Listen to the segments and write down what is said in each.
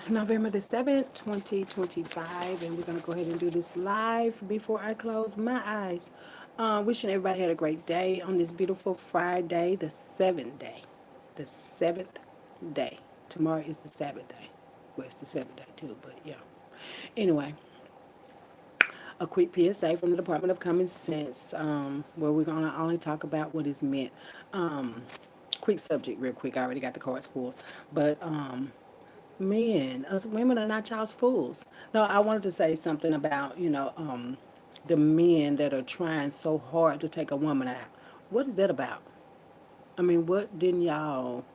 November the 7th, 2025, and we're going to go ahead and do this live before I close my eyes. Wishing everybody had a great day on this beautiful Friday, the 7th day. The 7th day. Tomorrow is the Sabbath day. Well, it's the 7th day too, but yeah. Anyway, a quick PSA from the Department of Common Sense, where we're going to only talk about what is meant. Quick subject, real quick. I already got the cards pulled. But men, us women are not y'all's fools. No, I wanted to say something about, the men that are trying so hard to take a woman out. What is that about? I mean, what didn't y'all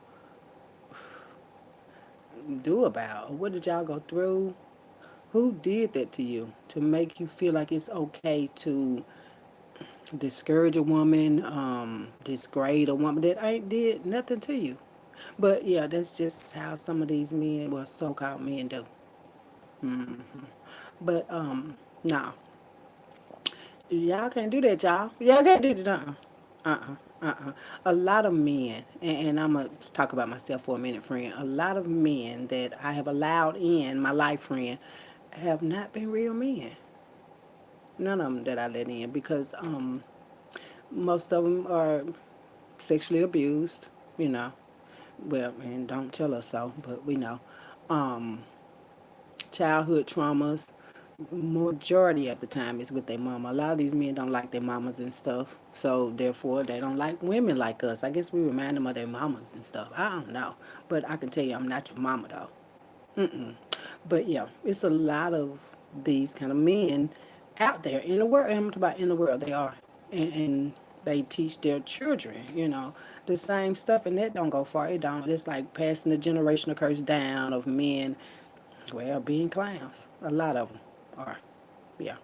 do about? What did y'all go through? Who did that to you to make you feel like it's okay to discourage a woman, disgrade a woman that ain't did nothing to you? But yeah, that's just how some of these men, well, so-called men do. But no, y'all can't do that, y'all. Y'all can't do that. A lot of men, and I'm gonna talk about myself for a minute, friend. A lot of men that I have allowed in my life, friend, have not been real men. None of them that I let in because most of them are sexually abused. You know, well, and don't tell us so, but we know. Um, Childhood traumas, majority of the time is with their mama. A lot of these men don't like their mamas and stuff, so therefore they don't like women like us. I guess we remind them of their mamas and stuff. I don't know, but I can tell you I'm not your mama though. But yeah, it's a lot of these kind of men out there in the world. I'm talking about in the world they are, and they teach their children, the same stuff, and that don't go far. It don't. It's like passing the generational curse down of men, well, being clowns. A lot of them are, yeah.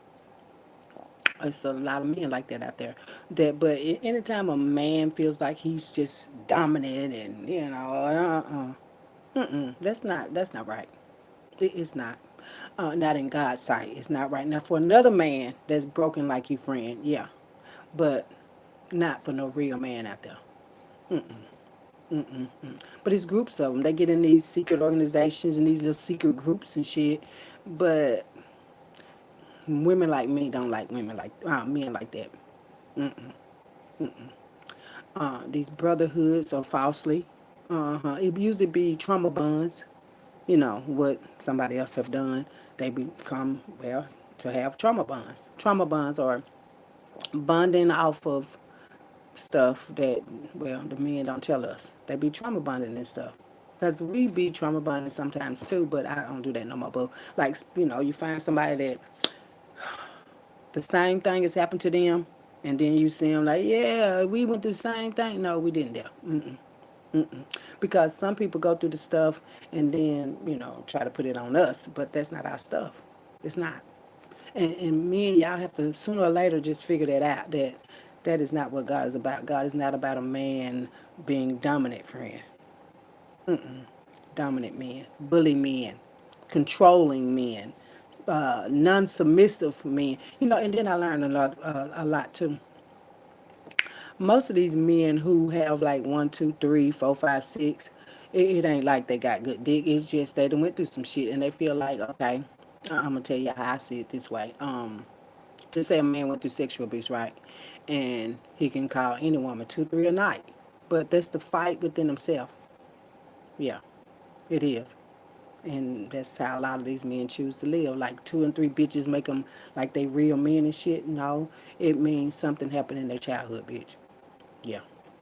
It's a lot of men like that out there. But anytime a man feels like he's just dominant and that's not right. It's not. Not in God's sight. It's not right. Now for another man that's broken like you, friend, yeah, but not for no real man out there. But it's groups of them. They get in these secret organizations and these little secret groups and shit. But women like me don't like women like men like that. These brotherhoods are falsely. It usually be trauma bonds. What somebody else have done. They become, well, to have trauma bonds. Trauma bonds are bonding off of stuff that, well, the men don't tell us. They be trauma bonding and stuff. Because we be trauma bonding sometimes too, but I don't do that no more. But like, you find somebody that the same thing has happened to them, and then you see them like, yeah, we went through the same thing. No, we didn't there. Because some people go through the stuff and then, try to put it on us, but that's not our stuff. It's not. And me and y'all have to sooner or later just figure that out, that that is not what God is about. God is not about a man being dominant, friend. Dominant men, bully men, controlling men, non-submissive men. And then I learned a lot too. Most of these men who have like one, two, three, four, five, six, it ain't like they got good dick. It's just they done went through some shit and they feel like, okay, I'm gonna tell you how I see it this way. Just say a man went through sexual abuse, right? And he can call any woman two, three a night, but that's the fight within himself. Yeah, it is. And that's how a lot of these men choose to live. Like two and three bitches make them like they real men and shit. No, it means something happened in their childhood, bitch. Yeah,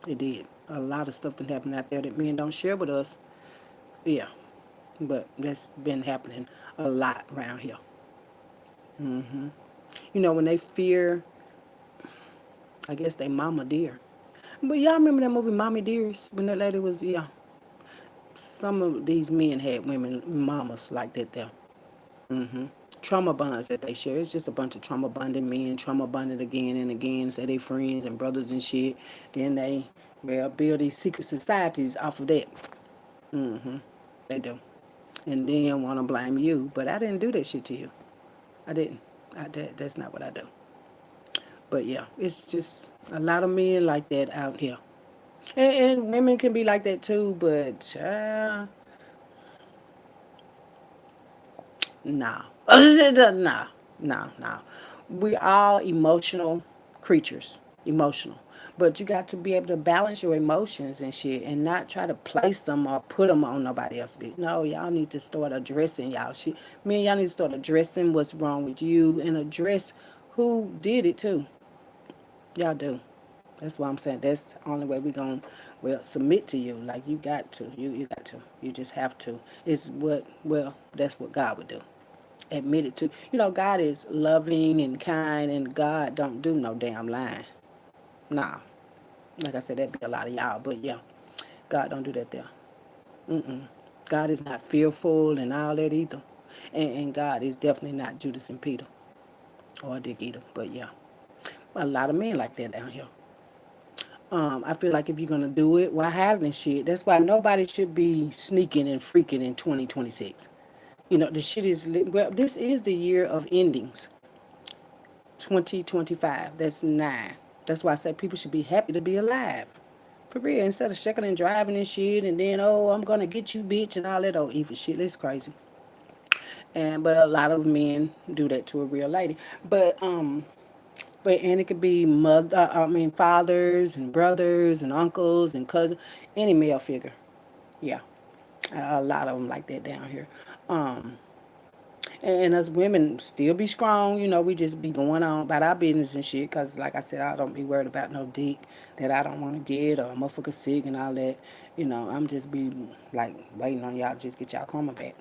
it did. A lot of stuff that happened out there that men don't share with us. Yeah, but that's been happening a lot around here. When they fear, I guess they mama dear. But y'all remember that movie Mommy Dearest when that lady was, yeah. Some of these men had women mamas like that there. Trauma bonds that they share. It's just a bunch of trauma bonding men, trauma bonded again and again, say they friends and brothers and shit. Then they, well, build these secret societies off of that. They do. And then want to blame you. But I didn't do that shit to you. I didn't. That's not what I do. But yeah, it's just a lot of men like that out here. And women can be like that too, but nah. Nah, nah. We all emotional creatures. Emotional. But you got to be able to balance your emotions and shit and not try to place them or put them on nobody else. No, y'all need to start addressing y'all shit. Me and y'all need to start addressing what's wrong with you and address who did it too. Y'all do. That's what I'm saying. That's the only way we going to, well, submit to you. Like, you got to. You got to. You just have to. It's what, well, that's what God would do. Admit it to. You know, God is loving and kind, and God don't do no damn lying. Nah. Like I said, that'd be a lot of y'all. But, yeah, God don't do that there. Mm-mm. God is not fearful and all that either. And God is definitely not Judas and Peter or Dick either. But, yeah, a lot of men like that down here. I feel like if you're gonna do it, why hiding and shit? That's why nobody should be sneaking and freaking in 2026. You know, the shit is well. This is the year of endings. 2025. That's 9. That's why I say people should be happy to be alive. For real, instead of shucking and driving and shit, and then oh, I'm gonna get you, bitch, and all that old evil shit. That's crazy. And but a lot of men do that to a real lady. But and it could be fathers and brothers and uncles and cousins, any male figure. Yeah, a lot of them like that down here. Um, and us women still be strong, you know. We just be going on about our business and shit. Cause like I said, I don't be worried about no dick that I don't want to get or motherfucker sick and all that. You know, I'm just be like waiting on y'all to just get y'all karma back.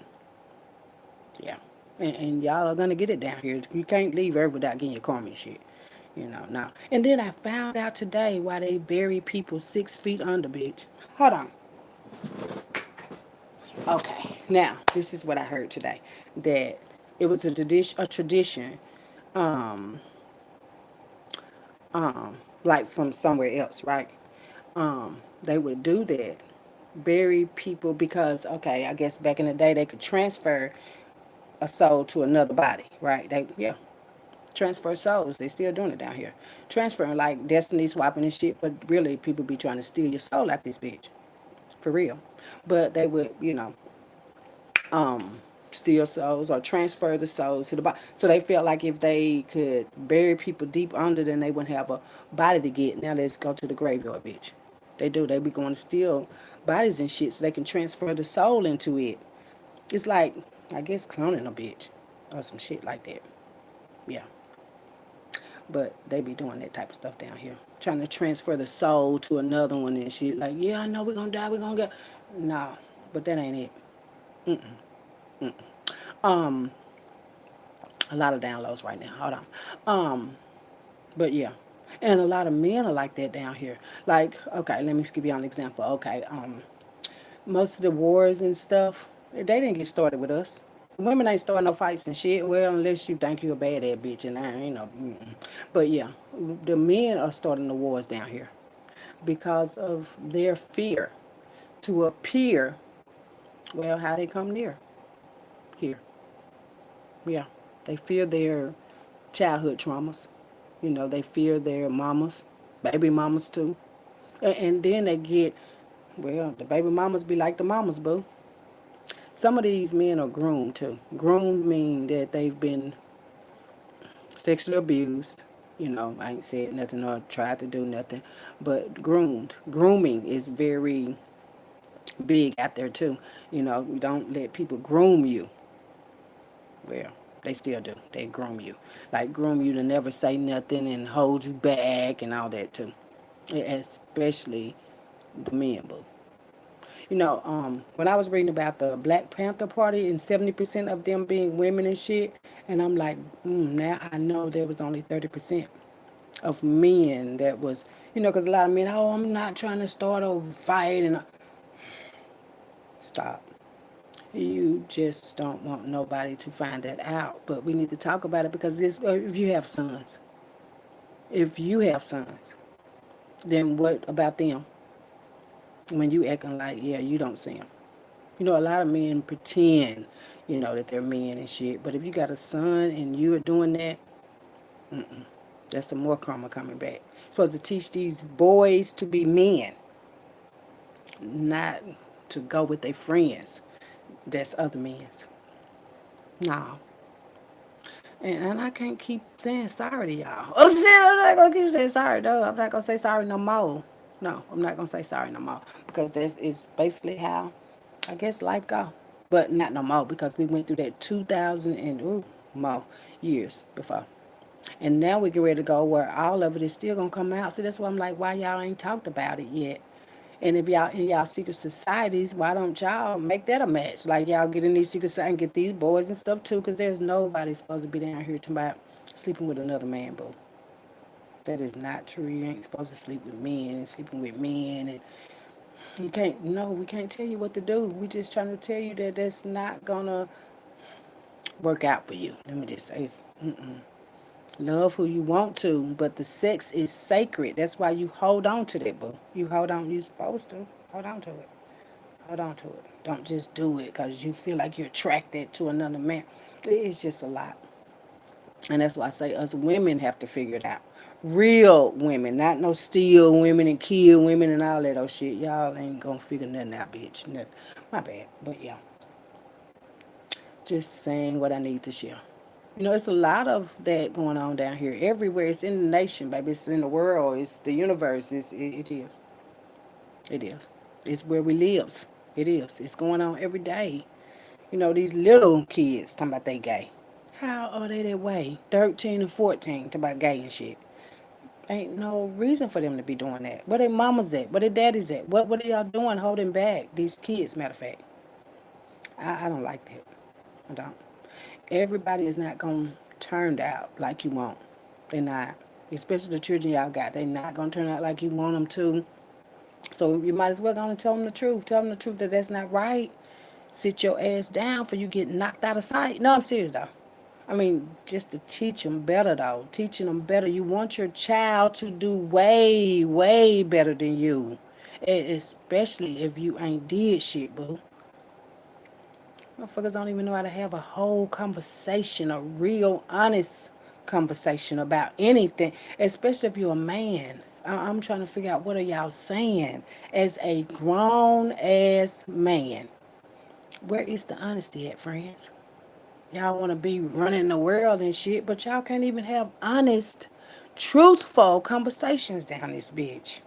Yeah. And y'all are gonna get it down here. You can't leave Earth without getting your karma and shit. You know, now. And then I found out today why they bury people 6 feet under, bitch. Hold on. Okay. Now, this is what I heard today. That it was a tradition, um, like from somewhere else, right? They would do that. Bury people because, okay, I guess back in the day they could transfer a soul to another body, right? Yeah, transfer souls. They still doing it down here. Transferring like destiny swapping and shit, but really people be trying to steal your soul like this bitch. For real. But they would, steal souls or transfer the souls to the body. So they felt like if they could bury people deep under, then they wouldn't have a body to get. Now let's go to the graveyard, bitch. They do. They be going to steal bodies and shit so they can transfer the soul into it. It's like, I guess, cloning a bitch or some shit like that. Yeah. But they be doing that type of stuff down here. Trying to transfer the soul to another one and shit. Like, yeah, I know we're going to die. We're going to get. No, but that ain't it. Um, a lot of downloads right now. Hold on. But yeah. And a lot of men are like that down here. Like, okay, let me give you an example. Okay, most of the wars and stuff, they didn't get started with us. Women ain't starting no fights and shit. Well, unless you think you're a bad ass bitch, and I, Mm-mm. But yeah, the men are starting the wars down here because of their fear to appear. Well, how they come near here? Yeah, they fear their childhood traumas. You know, they fear their mamas, baby mamas too, and then they get. Well, the baby mamas be like the mamas, boo. Some of these men are groomed too. Groomed mean that they've been sexually abused. You know, I ain't said nothing or tried to do nothing, but groomed. Grooming is very big out there too. You know, don't let people groom you. Well, they still do. They groom you. Like groom you to never say nothing and hold you back and all that too. Especially the men, boo. When I was reading about the Black Panther Party and 70% of them being women and shit, and I'm like, now I know there was only 30% of men that was, because a lot of men, oh, I'm not trying to start a fight and stop. You just don't want nobody to find that out, but we need to talk about it because if you have sons, then what about them? When you acting like, yeah, you don't see them. A lot of men pretend, that they're men and shit. But if you got a son and you are doing that, That's some more karma coming back. Supposed to teach these boys to be men, not to go with their friends. That's other men's. No. And I can't keep saying sorry to y'all. I'm not gonna keep saying sorry though. I'm not gonna say sorry no more. No, I'm not gonna say sorry no more because that's is basically how I guess life go. But not no more because we went through that 2000 and more years before. And now we get ready to go where all of it is still gonna come out. See, that's why I'm like, why y'all ain't talked about it yet? And if y'all in y'all secret societies, why don't y'all make that a match? Like y'all get in these secret societies and get these boys and stuff too, because there's nobody supposed to be down here talking about sleeping with another man, boo. That is not true. You ain't supposed to sleep with men and sleeping with men, and you can't. No, we can't tell you what to do. We just trying to tell you that that's not gonna work out for you. Let me just say, love who you want to, but the sex is sacred. That's why you hold on to that, boo. You hold on. You're supposed to hold on to it. Hold on to it. Don't just do it because you feel like you're attracted to another man. It's just a lot. And that's why I say us women have to figure it out. Real women, not no steal women and kill women and all that old shit. Y'all ain't gonna figure nothing out, bitch. Nothing. My bad. But yeah, just saying what I need to share. You know, it's a lot of that going on down here. Everywhere. It's in the nation, baby. It's in the world. It's the universe. It is. It is. It's where we lives. It is. It's going on every day. You know, these little kids talking about they gay. How are they that way? 13 and 14 talking about gay and shit. Ain't no reason for them to be doing that. Where their mamas at? Where their daddies at? What are y'all doing holding back these kids, matter of fact? I don't like that. I don't. Everybody is not going to turn out like you want. They're not. Especially the children y'all got. They're not going to turn out like you want them to. So you might as well go and tell them the truth. Tell them the truth that that's not right. Sit your ass down for you get knocked out of sight. No, I'm serious though. I mean, just to teach them better though. Teaching them better. You want your child to do way, way better than you. Especially if you ain't did shit, boo. Motherfuckers don't even know how to have a whole conversation, a real, honest conversation about anything, especially if you're a man. I'm trying to figure out what are y'all saying as a grown ass man. Where is the honesty at, friends? Y'all want to be running the world and shit, but y'all can't even have honest, truthful conversations down this bitch.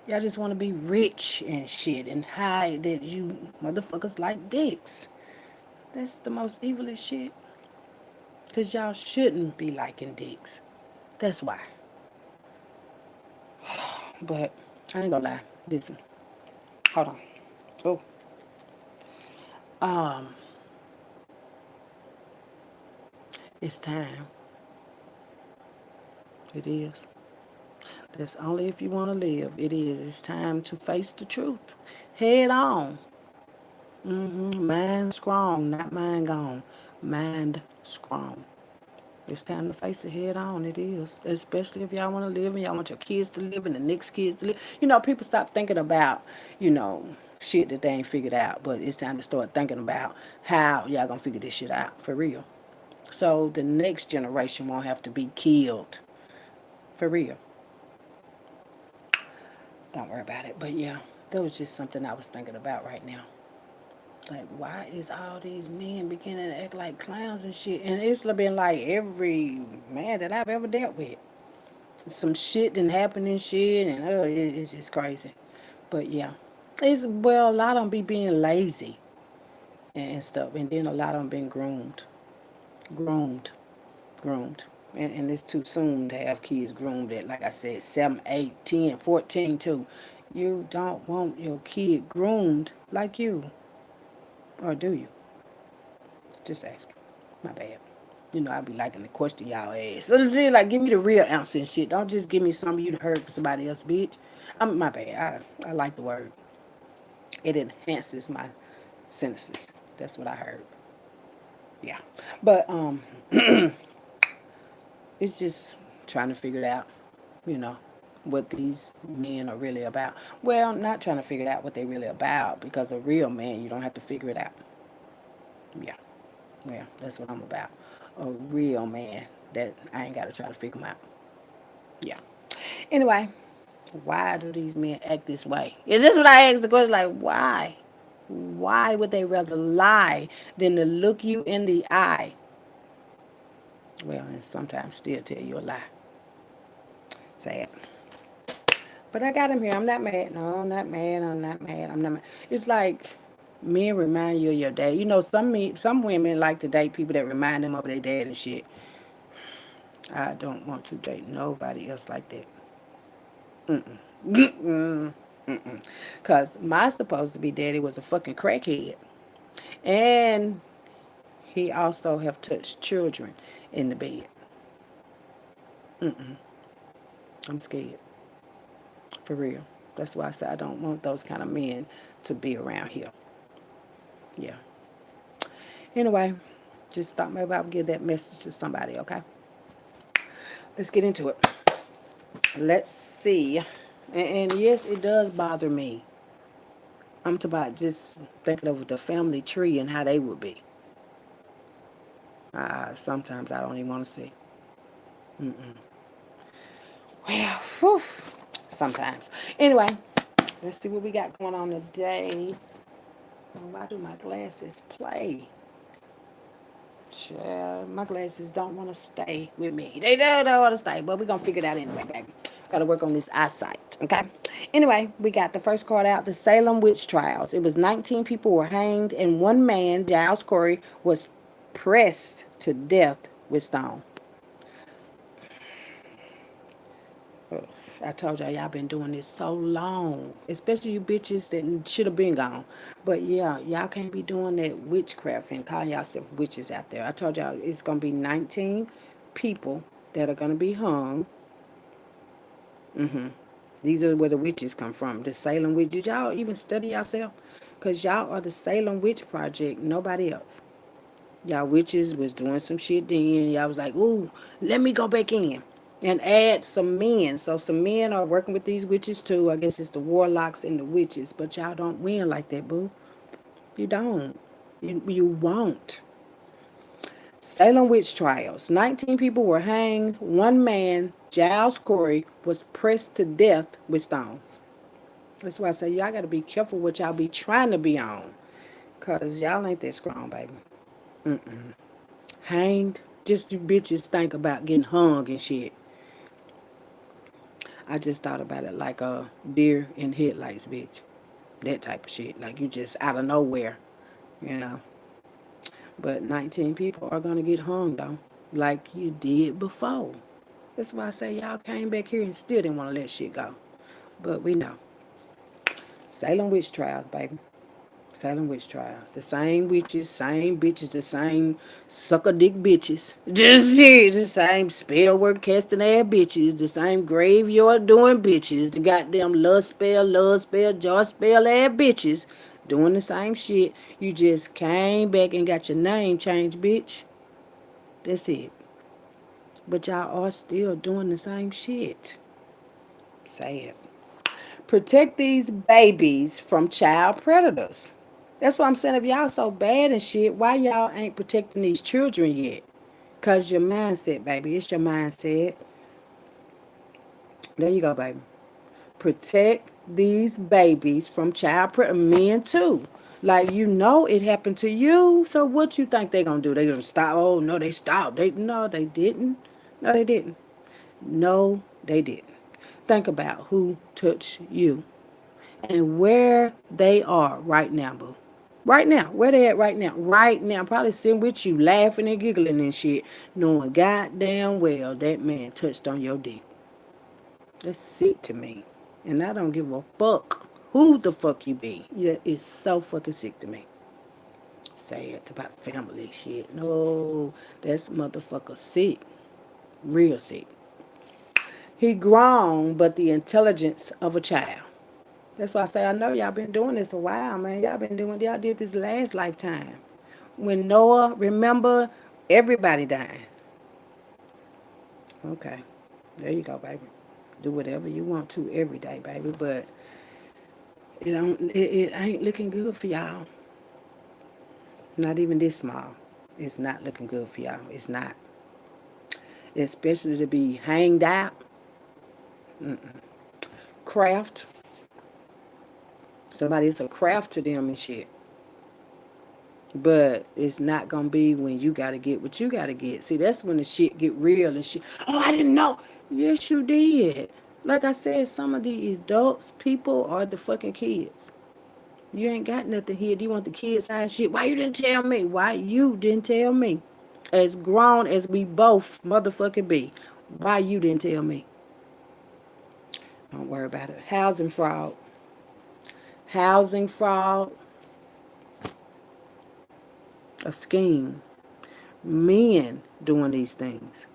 Y'all just want to be rich and shit and hide that you motherfuckers like dicks. That's the most evilest shit. Because y'all shouldn't be liking dicks. That's why. But I ain't gonna lie. Listen. Hold on. Oh. Um, it's time. It is. That's only if you want to live. It is. It's time to face the truth. Head on. Mind strong, not mind gone. Mind strong. It's time to face it head on. It is. Especially if y'all want to live and y'all want your kids to live and the next kids to live. You know, people stop thinking about, you know, shit that they ain't figured out. But it's time to start thinking about how y'all gonna figure this shit out. For real. So the next generation won't have to be killed. For real. Don't worry about it. But yeah, that was just something I was thinking about right now. Like, why is all these men beginning to act like clowns and shit? And it's been like every man that I've ever dealt with. Some shit didn't happen and shit, and it's just crazy. But yeah, it's well, a lot of them be being lazy and stuff, and then a lot of them been groomed, groomed. And it's too soon to have kids groomed at, like I said, 7, 8, 10, 14 too. You don't want your kid groomed like you, or do you? Just asking. My bad. You know, I be liking to question y'all ass. So this is like, give me the real answer and shit. Don't just give me something you heard from somebody else, bitch. I'm my bad. I like the word. It enhances my sentences. That's what I heard. Yeah. But it's just trying to figure it out, you know, what these men are really about. Well, I'm not trying to figure out what they're really about because a real man, you don't have to figure it out. Yeah. Yeah, that's what I'm about. A real man that I ain't got to try to figure him out. Yeah. Anyway, why do these men act this way? Is this what I asked the question? Like, why? Why would they rather lie than to look you in the eye? Well, and sometimes still tell you a lie. Sad. But I got him here. I'm not mad. No, I'm not mad. I'm not mad. I'm not mad. It's like men remind you of your dad. You know, some women like to date people that remind them of their dad and shit. I don't want to date nobody else like that. Cause my supposed to be daddy was a fucking crackhead, and he also have touched children in the bed. I'm scared, for real. That's why I said I don't want those kind of men to be around here. Yeah. Anyway, just thought maybe I would give that message to somebody. Okay. Let's get into it. Let's see. And yes, it does bother me. I'm talking about just thinking of the family tree and how they would be. Sometimes I don't even want to see. Well, whew, sometimes. Anyway, let's see what we got going on today. Why do my glasses play? Child, my glasses don't want to stay with me. They don't want to stay, but we're going to figure it out anyway, baby. Got to work on this eyesight, okay? Anyway, we got the first card out, the Salem witch trials. It was 19 people were hanged, and one man, Giles Corey, was pressed to death with stone. Ugh, I told y'all been doing this so long, especially you bitches that should have been gone. But yeah, y'all can't be doing that witchcraft and calling yourself witches out there. I told y'all it's gonna be 19 people that are gonna be hung. These are where the witches come from. The Salem witch. Did y'all even study yourself? Cause y'all are the Salem Witch Project. Nobody else. Y'all witches was doing some shit then. Y'all was like, ooh, let me go back in and add some men. So some men are working with these witches too. I guess it's the warlocks and the witches. But y'all don't win like that, boo. You don't. You won't. Salem witch trials. 19 people were hanged. One man, Giles Corey, was pressed to death with stones. That's why I say y'all got to be careful what y'all be trying to be on. Because y'all ain't that strong, baby. Hanged. Just you bitches think about getting hung and shit. I just thought about it like a deer in headlights, bitch. That type of shit. Like you just out of nowhere, you know. But 19 people are going to get hung, though. Like you did before. That's why I say y'all came back here and still didn't want to let shit go. But we know. Salem witch trials, baby. Salem witch trials. The same witches, same bitches, the same sucker dick bitches. Just shit, the same spell work casting ass bitches, the same graveyard doing bitches, the goddamn love spell, joy spell ass bitches doing the same shit. You just came back and got your name changed, bitch. That's it. But y'all are still doing the same shit. Sad. Protect these babies from child predators. That's why I'm saying if y'all so bad and shit, why y'all ain't protecting these children yet? Cause your mindset, baby. It's your mindset. There you go, baby. Protect these babies from child predators. Men too. Like you know it happened to you. So what you think they gonna do? They gonna stop? Oh no, they stopped. They didn't. No, they didn't. No, they didn't. Think about who touched you and where they are right now, boo. Right now, where they at right now? Right now, probably sitting with you, laughing and giggling and shit, knowing goddamn well that man touched on your dick. That's sick to me, and I don't give a fuck who the fuck you be. Yeah, it's so fucking sick to me. Say it about family shit. No, that's motherfucker sick, real sick. He grown, but the intelligence of a child. That's why I say I know y'all been doing this a while, man. Y'all did this last lifetime. When Noah, remember, everybody died. Okay. There you go, baby. Do whatever you want to every day, baby. But it ain't looking good for y'all. Not even this small. It's not looking good for y'all. It's not. Especially to be hanged out. Craft. Somebody, it's a craft to them and shit. But it's not gonna be when you gotta get what you gotta get. See, that's when the shit get real and shit. Oh, I didn't know. Yes, you did. Like I said, some of these adults, people are the fucking kids. You ain't got nothing here. Do you want the kids side shit? Why you didn't tell me? Why you didn't tell me? As grown as we both motherfucking be. Why you didn't tell me? Don't worry about it. Housing fraud. Housing fraud. A scheme. Men doing these things.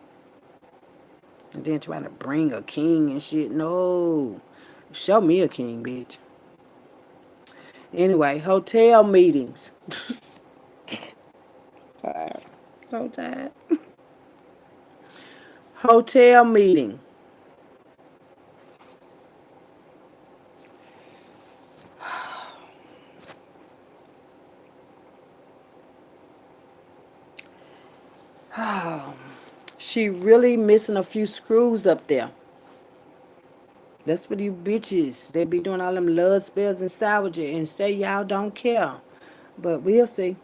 And then trying to bring a king and shit. No. Show me a king, bitch. Anyway, hotel meetings. So tired. Hotel meeting. She really missing a few screws up there. That's for you bitches. They be doing all them love spells and salvaging and say y'all don't care. But we'll see.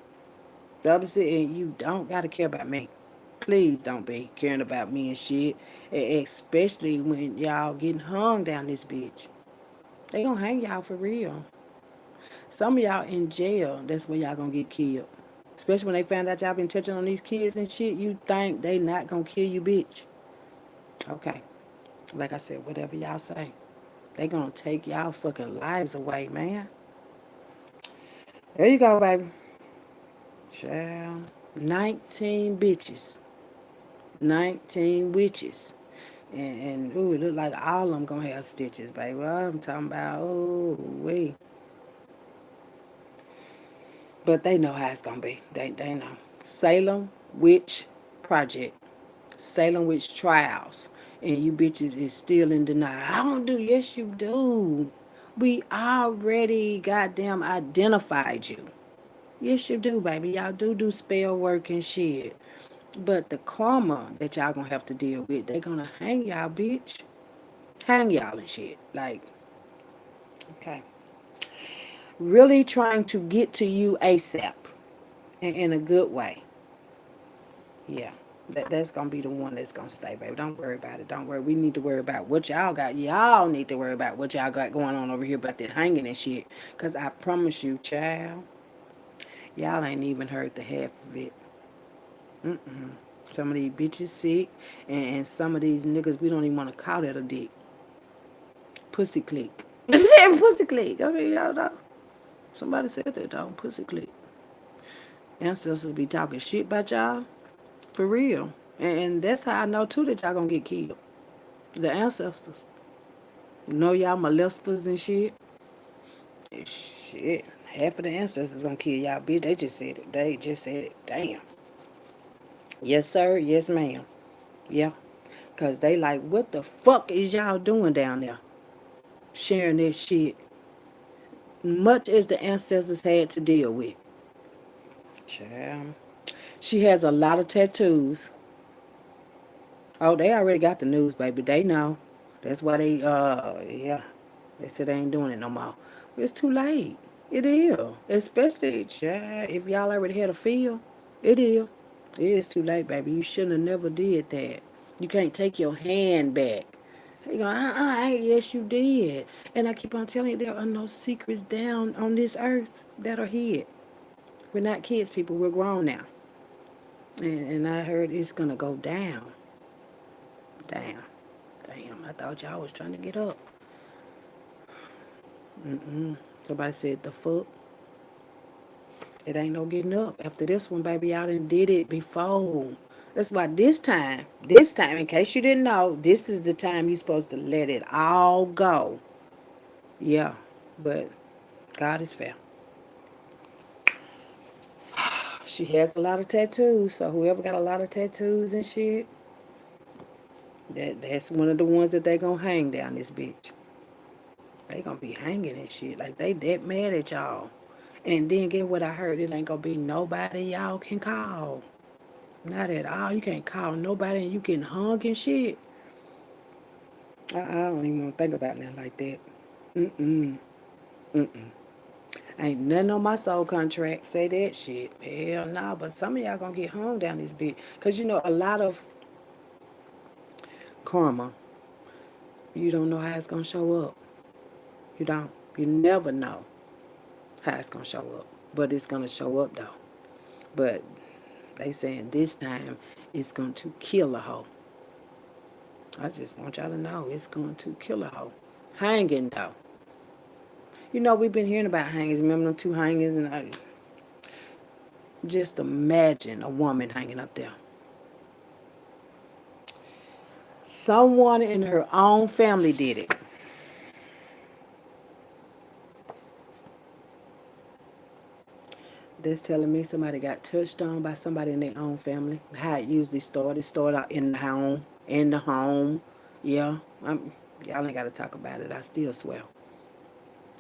The other say, and you don't gotta care about me. Please don't be caring about me and shit. Especially when y'all getting hung down this bitch. They gonna hang y'all for real. Some of y'all in jail, that's where y'all gonna get killed. Especially when they found out y'all been touching on these kids and shit, you think they not gonna kill you, bitch. Okay. Like I said, whatever y'all say. They gonna take y'all fucking lives away, man. There you go, baby. Child. 19 bitches. 19 witches. And ooh, it look like all of them gonna have stitches, baby. I'm talking about, oh, wait. But they know how it's gonna be. They know. Salem Witch Project. Salem Witch Trials. And you bitches is still in denial. I don't do, yes, you do. We already goddamn identified you. Yes, you do, baby. Y'all do spell work and shit. But the karma that y'all gonna have to deal with, they gonna hang y'all, bitch. Hang y'all and shit. Like, okay. Really trying to get to you ASAP. In a good way. Yeah. That's gonna be the one that's gonna stay, baby. Don't worry about it. Don't worry. We need to worry about what y'all got. Y'all need to worry about what y'all got going on over here about that hanging and shit. Cause I promise you, child, y'all ain't even heard the half of it. Some of these bitches sick, and some of these niggas we don't even want to call that a dick. Pussy click. Pussy click. I mean, y'all know. Somebody said that, dog. Pussy click. Ancestors be talking shit about y'all. For real. And that's how I know, too, that y'all gonna get killed. The ancestors. You know y'all molesters and shit? Shit. Half of the ancestors gonna kill y'all, bitch. They just said it. They just said it. Damn. Yes, sir. Yes, ma'am. Yeah. Because they like, what the fuck is y'all doing down there? Sharing that shit. Much as the ancestors had to deal with. Child. She has a lot of tattoos. Oh, they already got the news, baby. They know. That's why they, yeah. They said they ain't doing it no more. It's too late. It is. Especially, child, if y'all already had a feel. It is. It is too late, baby. You shouldn't have never did that. You can't take your hand back. You go, yes, you did. And I keep on telling you, there are no secrets down on this earth that are hid. We're not kids, people. We're grown now. And I heard it's going to go down. Damn. Damn, I thought y'all was trying to get up. Somebody said, the fuck? It ain't no getting up. After this one, baby, y'all done did it before. That's why this time, in case you didn't know, this is the time you're supposed to let it all go. Yeah, but God is fair. She has a lot of tattoos, so whoever got a lot of tattoos and shit, that's one of the ones that they gonna hang down this bitch. They gonna be hanging and shit. Like they that mad at y'all. And then get what I heard, it ain't gonna be nobody y'all can call. Not at all. You can't call nobody and you getting hung and shit. I don't even want to think about nothing like that. Mm-mm. Mm-mm. Ain't nothing on my soul contract say that shit. Hell nah, but some of y'all gonna get hung down this bitch. Cause you know a lot of karma, you don't know how it's gonna show up. You don't. You never know how it's gonna show up. But it's gonna show up though. But they saying this time it's going to kill a hoe. I just want y'all to know it's going to kill a hoe. Hanging though. You know we've been hearing about hangings. Remember them two hangings and just imagine a woman hanging up there. Someone in her own family did it. That's telling me somebody got touched on by somebody in their own family. How it usually started. It started out in the home. In the home. Yeah. Y'all ain't got to talk about it. I still swear.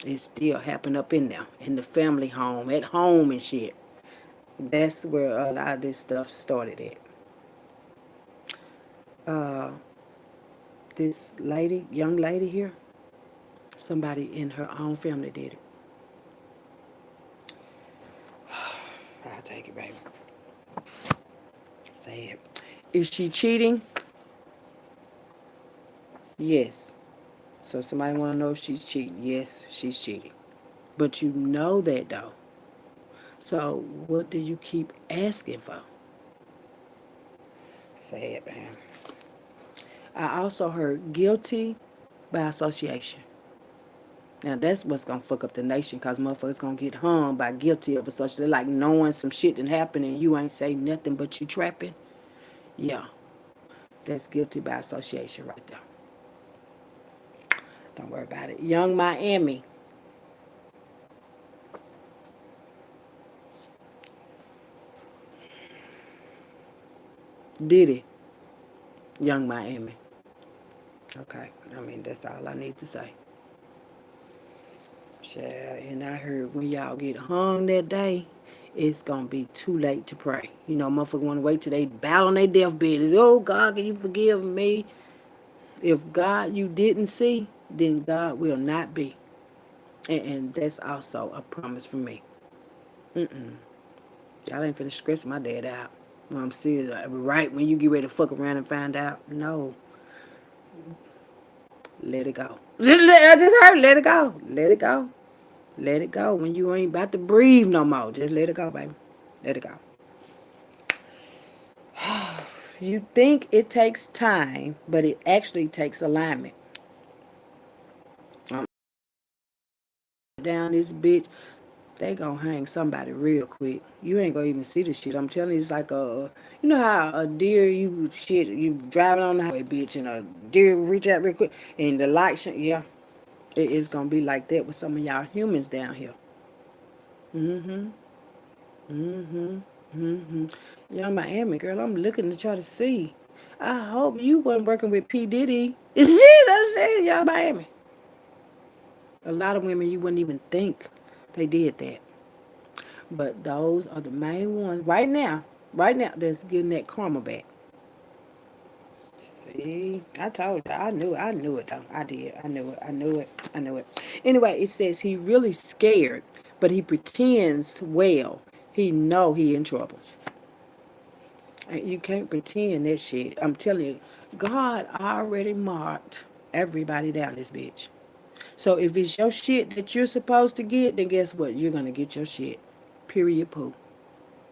It still happen up in there. In the family home. At home and shit. That's where a lot of this stuff started at. Uh, this lady, young lady here, somebody in her own family did it. I'll take it, baby. Say it. Is she cheating? Yes. So somebody want to know if she's cheating. Yes, she's cheating. But you know that though. So what do you keep asking for? Say it, man. I also heard guilty by association. Now that's what's gonna fuck up the nation, cause motherfuckers gonna get hung by guilty of association. Like knowing some shit done happened and you ain't say nothing but you trapping. Yeah, that's guilty by association right there. Don't worry about it. Young Miami did it. Young Miami. Okay, I mean that's all I need to say. Yeah, and I heard when y'all get hung that day, it's gonna be too late to pray. You know, motherfucker wanna wait till they battle on their deathbed. It's, oh God, can you forgive me? If God you didn't see, then God will not be. And that's also a promise from me. Mm-mm. Y'all ain't finna stress my dad out. Well, I'm serious. Right when you get ready to fuck around and find out, no, let it go. I just heard, let it go. Let it go. Let it go. When you ain't about to breathe no more, just let it go, baby. Let it go. You think it takes time, but it actually takes alignment. Down this bitch, they gonna hang somebody real quick. You ain't gonna even see the shit. I'm telling you, it's like you know how a deer, you driving on the highway, bitch, and a deer reach out real quick, and the light, yeah, it is gonna be like that with some of y'all humans down here. Mm-hmm. Mm-hmm. Mm-hmm. Young Miami girl, I'm looking to try to see. I hope you wasn't working with P. Diddy. You see what I'm saying, Young Miami? A lot of women you wouldn't even think they did that. But those are the main ones right now that's getting that karma back. See, I told you, I knew it though. I did. I knew it. Anyway, it says he really scared, but he pretends well. He know he in trouble. And you can't pretend that shit. I'm telling you, God already marked everybody down this bitch. So if it's your shit that you're supposed to get, then guess what? You're gonna get your shit. Period poo.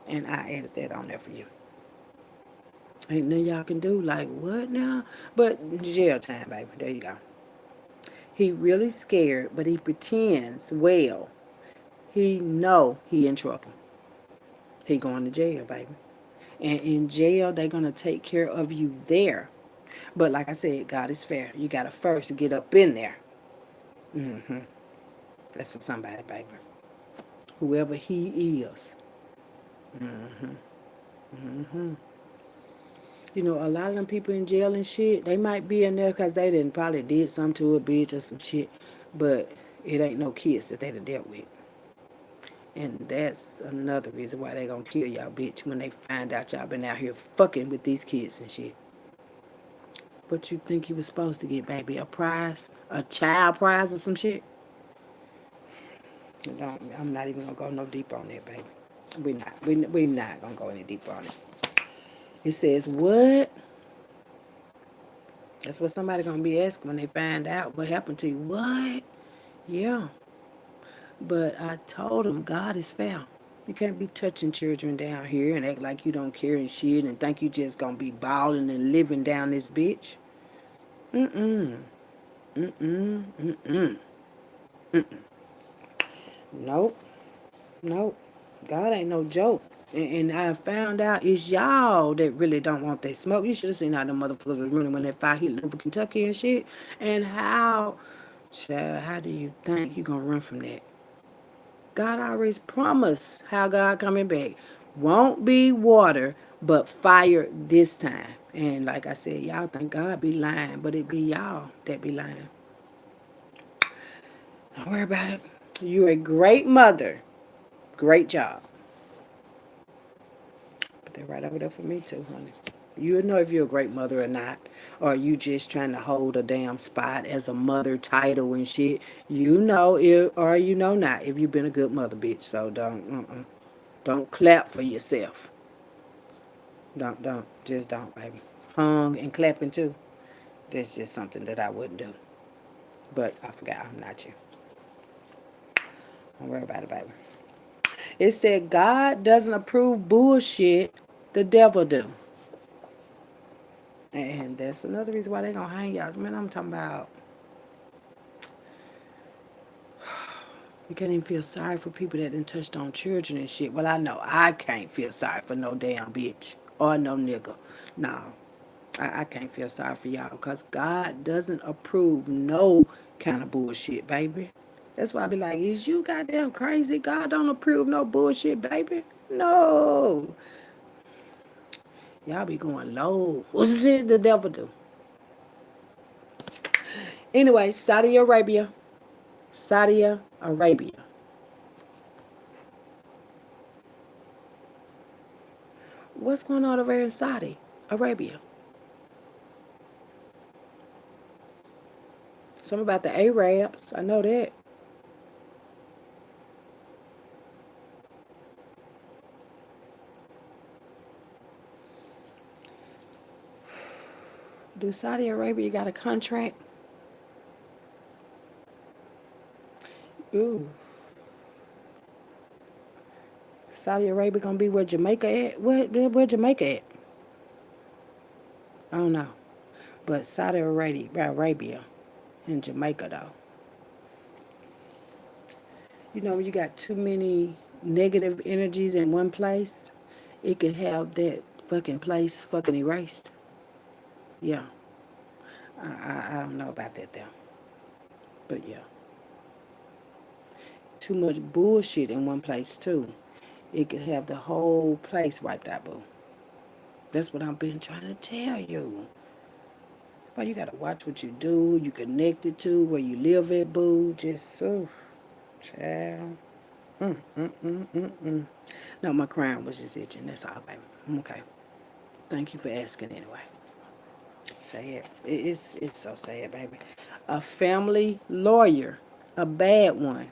And I added that on there for you. Ain't nothing y'all can do. Like, what now? But jail time, baby. There you go. He really scared, but he pretends well. He know he in trouble. He going to jail, baby. And in jail, they're going to take care of you there. But like I said, God is fair. You got to first get up in there. Hmm. That's for somebody, baby. Whoever he is. Hmm. You know, a lot of them people in jail and shit, they might be in there because they didn't probably did something to a bitch or some shit. But it ain't no kids that they done dealt with. And that's another reason why they gonna kill y'all bitch when they find out y'all been out here fucking with these kids and shit. What you think you was supposed to get, baby? A prize? A child prize or some shit? Don't, I'm not even gonna go no deeper on that, baby. We not gonna go any deeper on it. It says what? That's what somebody gonna be asking when they find out what happened to you. What? Yeah. But I told him God is fair. You can't be touching children down here and act like you don't care and shit and think you just gonna be balling and living down this bitch. Mm-mm. Mm-mm. Mm-mm. Nope. Nope. God ain't no joke. And I found out it's y'all that really don't want that smoke. You should have seen how the motherfuckers was running when that fire hit over Kentucky and shit. And how, child, how do you think you gonna run from that? God always promised how God coming back. Won't be water, but fire this time. And like I said, y'all think God be lying, but it be y'all that be lying. Don't worry about it. You're a great mother. Great job. Put that right over there for me too, honey. You'll know if you're a great mother or not. Or you just trying to hold a damn spot as a mother title and shit. You know if, or you know not if you've been a good mother, bitch. So don't clap for yourself. Don't. Just don't, baby. Hung and clapping too. That's just something that I wouldn't do. But I forgot I'm not you. Don't worry about it, baby. It said God doesn't approve bullshit. The devil do. And that's another reason why they gonna hang y'all. Man, I'm talking about you can't even feel sorry for people that done touched on children and shit. Well, I know I can't feel sorry for no damn bitch or no nigga. No, I can't feel sorry for y'all because God doesn't approve no kind of bullshit, baby. That's why I be like, is you goddamn crazy? God don't approve no bullshit, baby. No. Y'all be going low. What's it the devil do? Anyway, Saudi Arabia. Saudi Arabia. What's going on over here in Saudi Arabia? Something about the Arabs. I know that. Do Saudi Arabia got a contract? Ooh. Saudi Arabia gonna be where Jamaica at? Where Jamaica at? I don't know. But Saudi Arabia and Jamaica though. You know when you got too many negative energies in one place, it could have that fucking place fucking erased. Yeah. I don't know about that though. But yeah. Too much bullshit in one place too. It could have the whole place wiped out, boo. That's what I've been trying to tell you. Well, you gotta watch what you do, you connected to, where you live at, boo. Just, oh, child. No, my crown was just itching. That's all, baby. I'm okay. Thank you for asking anyway. Sad. It's so sad, baby. A family lawyer, a bad one.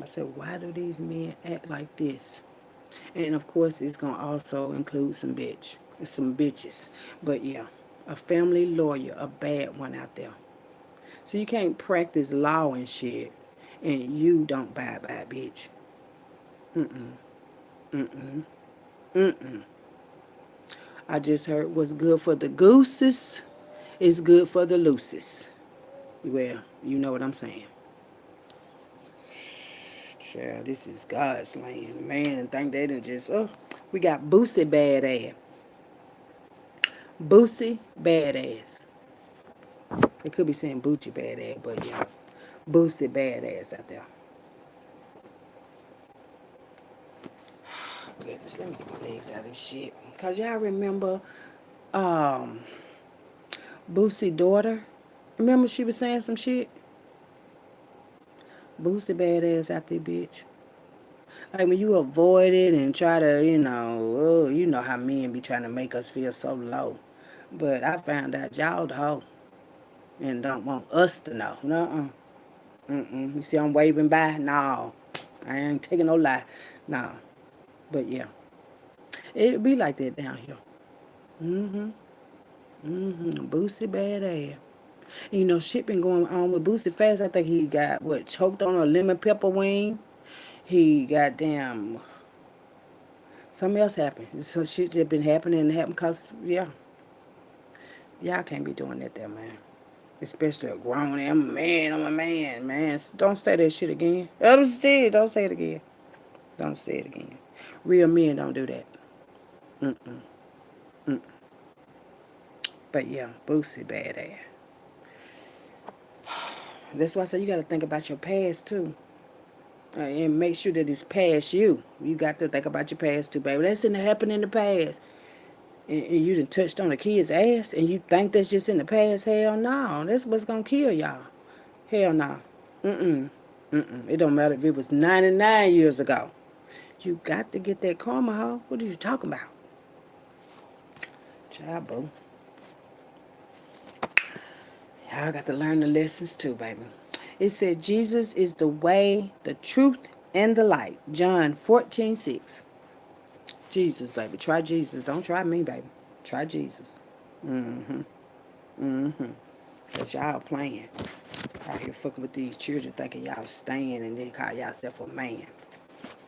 I said, why do these men act like this? And of course, it's gonna also include some bitches. But yeah, a family lawyer, a bad one out there. So you can't practice law and shit, and you don't bye bye, bitch. I just heard what's good for the gooses is good for the looses. Well, you know what I'm saying. Child, this is God's land. Man, think they done just, oh, we got Boosie badass. Boosie badass. They could be saying Boochie badass, but yeah, Boosie badass out there. Goodness, let me get my legs out of this shit. Cause y'all remember um Boosie daughter? Remember she was saying some shit? Boosie badass out there, bitch. Like when you avoid it and try to, oh, you know how men be trying to make us feel so low. But I found out y'all the hoe and don't want us to know. Nuh-uh. Mm-mm. You see I'm waving by? No. I ain't taking no lie. No. But yeah. It be like that down here. Mm-hmm. Mm-hmm. Boosie bad ass. And, shit been going on with Boosie fast. I think he got, what, choked on a lemon pepper wing. He got damn something else happened. So shit just been happening and happening because, yeah, y'all can't be doing that there, man. Especially a grown man. I'm a man, man. Don't say that shit again. Don't say it. Don't say it again. Don't say it again. Real men don't do that. Mm-mm. Mm. But yeah, Boosie badass. That's why I say you got to think about your past too. And make sure that it's past you. You got to think about your past too, baby. That's didn't happen in the past. And you done touched on a kid's ass and you think that's just in the past. Hell no. That's what's going to kill y'all. Hell no. Mm-mm. Mm-mm. It don't matter if it was 99 years ago. You got to get that karma, hoe. What are you talking about? Child, boo. Y'all got to learn the lessons too, baby. It said Jesus is the way, the truth, and the light. John 14:6. Jesus, baby. Try Jesus. Don't try me, baby. Try Jesus. Mm-hmm. Mm-hmm. Cause y'all playing. Out here fucking with these children thinking y'all staying and then call yourself a man.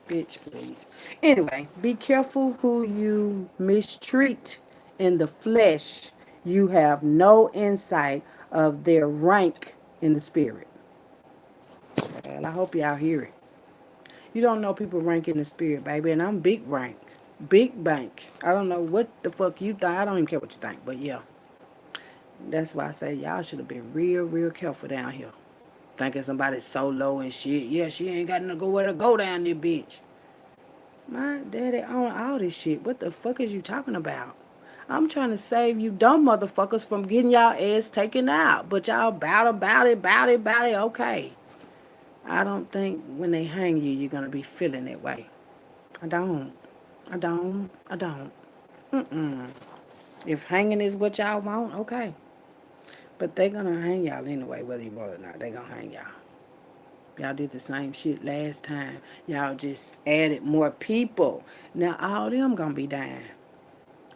Bitch, please. Anyway, be careful who you mistreat in the flesh. You have no insight of their rank in the spirit. Well, I hope y'all hear it. You don't know people rank in the spirit, baby, and I'm big rank. Big bank. I don't know what the fuck you think. I don't even care what you think, but yeah. That's why I say y'all should have been real, real careful down here. Thinking somebody's so low and shit. Yeah, she ain't got nowhere to go down there, bitch. My daddy own all this shit. What the fuck is you talking about? I'm trying to save you dumb motherfuckers from getting y'all ass taken out. But y'all bout it. Okay. I don't think when they hang you, you're going to be feeling that way. I don't. I don't. Mm-mm. If hanging is what y'all want, okay. But they going to hang y'all anyway, whether you want it or not. They going to hang y'all. Y'all did the same shit last time. Y'all just added more people. Now all them gonna be dying.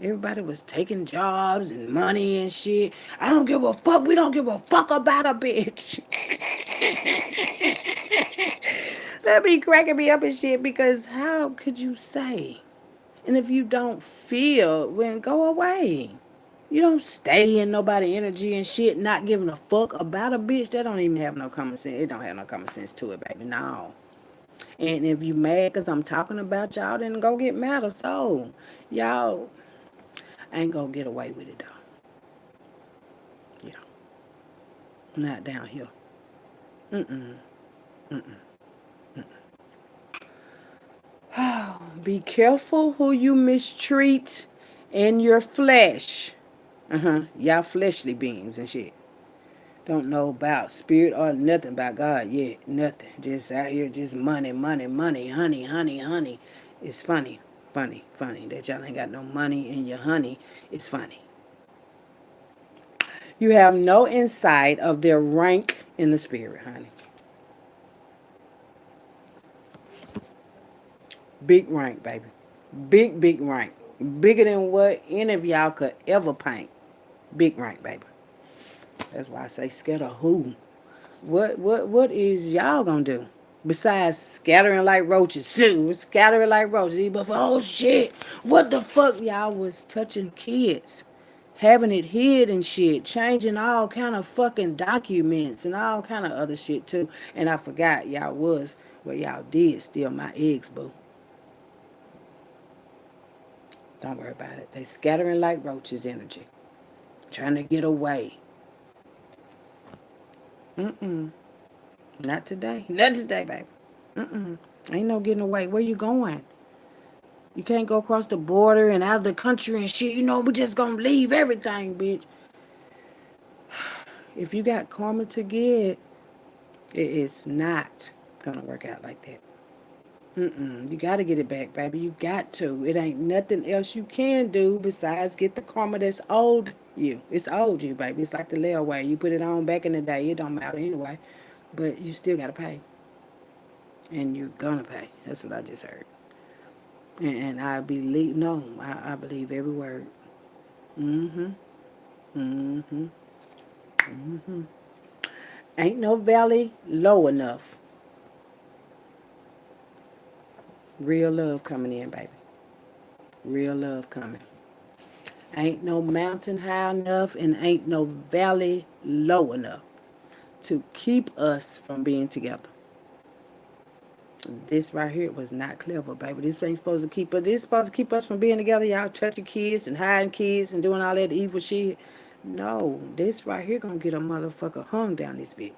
Everybody was taking jobs and money and shit. I don't give a fuck. We don't give a fuck about a bitch. That be cracking me up and shit because how could you say? And if you don't feel, then go away. You don't stay in nobody energy and shit, not giving a fuck about a bitch. That don't even have no common sense. It don't have no common sense to it, baby. No. And if you mad because I'm talking about y'all, then go get mad or so. Y'all ain't gonna get away with it though. Yeah. Not down here. Mm-mm. Be careful who you mistreat in your flesh. Y'all fleshly beings and shit. Don't know about spirit or nothing about God yet. Nothing. Just out here, just money, money, money, honey, honey, honey. It's funny, funny, funny that y'all ain't got no money in your honey. It's funny. You have no insight of their rank in the spirit, honey. Big rank, baby. Big, big rank. Bigger than what any of y'all could ever paint. Big rank, baby. That's why I say scared of who. What is y'all gonna do? Besides scattering like roaches too. Scattering like roaches. But for oh shit. What the fuck y'all was touching kids? Having it hid and shit. Changing all kind of fucking documents and all kind of other shit too. And I forgot y'all was what y'all did steal my eggs, boo. Don't worry about it. They scattering like roaches energy. Trying to get away. Mm-mm. Not today. Not today, baby. Mm-mm. Ain't no getting away. Where you going? You can't go across the border and out of the country and shit. We just gonna leave everything, bitch. If you got karma to get, it is not gonna work out like that. You got to get it back, baby. You got to. It ain't nothing else you can do besides get the karma that's owed you. It's owed you, baby. It's like the layaway. You put it on back in the day. It don't matter anyway. But you still got to pay. And you're going to pay. That's what I just heard. And I believe, no, I believe every word. Mm-hmm. Mm-hmm. Ain't no valley low enough. Real love coming in, baby. Real love coming. Ain't no mountain high enough and ain't no valley low enough to keep us from being together. This right here was not clever, baby. This ain't supposed to keep us. This supposed to keep us from being together. Y'all touching kids and hiding kids and doing all that evil shit. No, this right here gonna get a motherfucker hung down this bitch.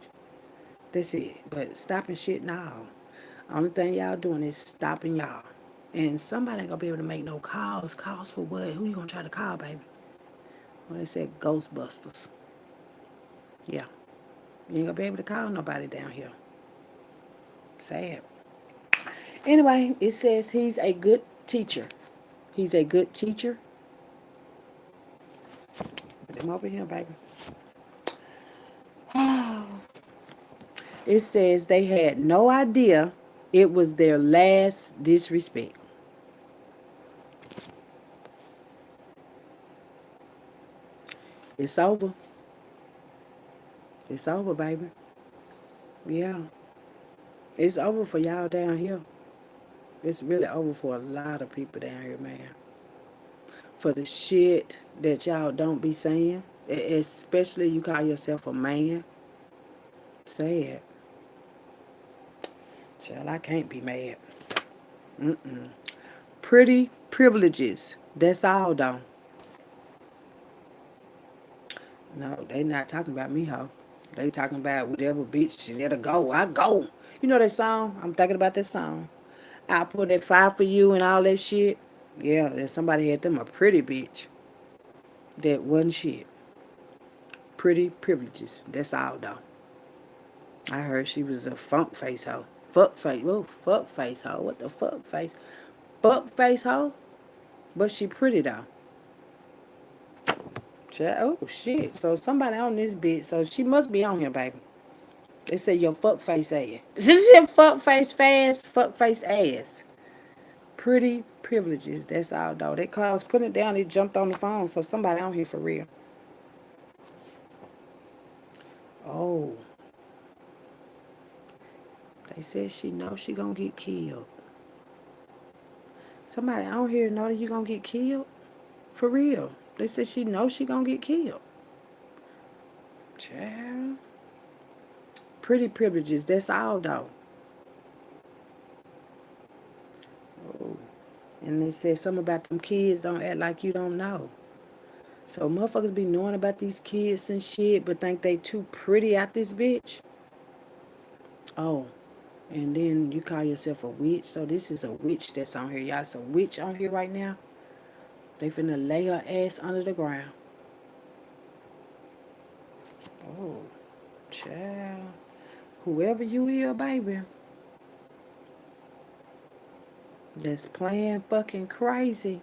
That's it. But stopping shit, no. Only thing y'all doing is stopping y'all. And somebody ain't gonna be able to make no calls. Calls for what? Who you gonna try to call, baby? Well, they said Ghostbusters. Yeah. You ain't gonna be able to call nobody down here. Sad. Anyway, it says he's a good teacher. He's a good teacher. Put him over here, baby. It says they had no idea it was their last disrespect. It's over. It's over, baby. Yeah. It's over for y'all down here. It's really over for a lot of people down here, man. For the shit that y'all don't be saying, especially you call yourself a man. Say it. Child, I can't be mad. Pretty privileges. That's all, though. No, they not talking about me, ho. They talking about whatever bitch, let her go. I go. You know that song? I'm thinking about that song. I put that fire for you and all that shit. Yeah, and somebody had them a pretty bitch. That wasn't shit. Pretty privileges. That's all, though. I heard she was a funk face hoe. Fuck face. Whoa, fuck face hoe. What the fuck face? Fuck face hoe? But she pretty, though. Oh, shit. So somebody on this bitch. So she must be on here, baby. They say your fuck face ass. This is your fuck face fast, fuck face ass. Pretty privileges. That's all, though. That car was putting it down. It jumped on the phone. So somebody on here for real. Oh, they said she knows she gonna get killed. Somebody on here know that you gonna get killed? For real. They said she knows she gonna get killed. Child. Pretty privileges. That's all, though. Oh. And they said something about them kids don't act like you don't know. So motherfuckers be knowing about these kids and shit, but think they too pretty out this bitch. Oh, and then you call yourself a witch. So this is a witch that's on here. Y'all, it's a witch on here right now. They finna lay her ass under the ground. Oh, child. Whoever you is, baby, that's playing fucking crazy.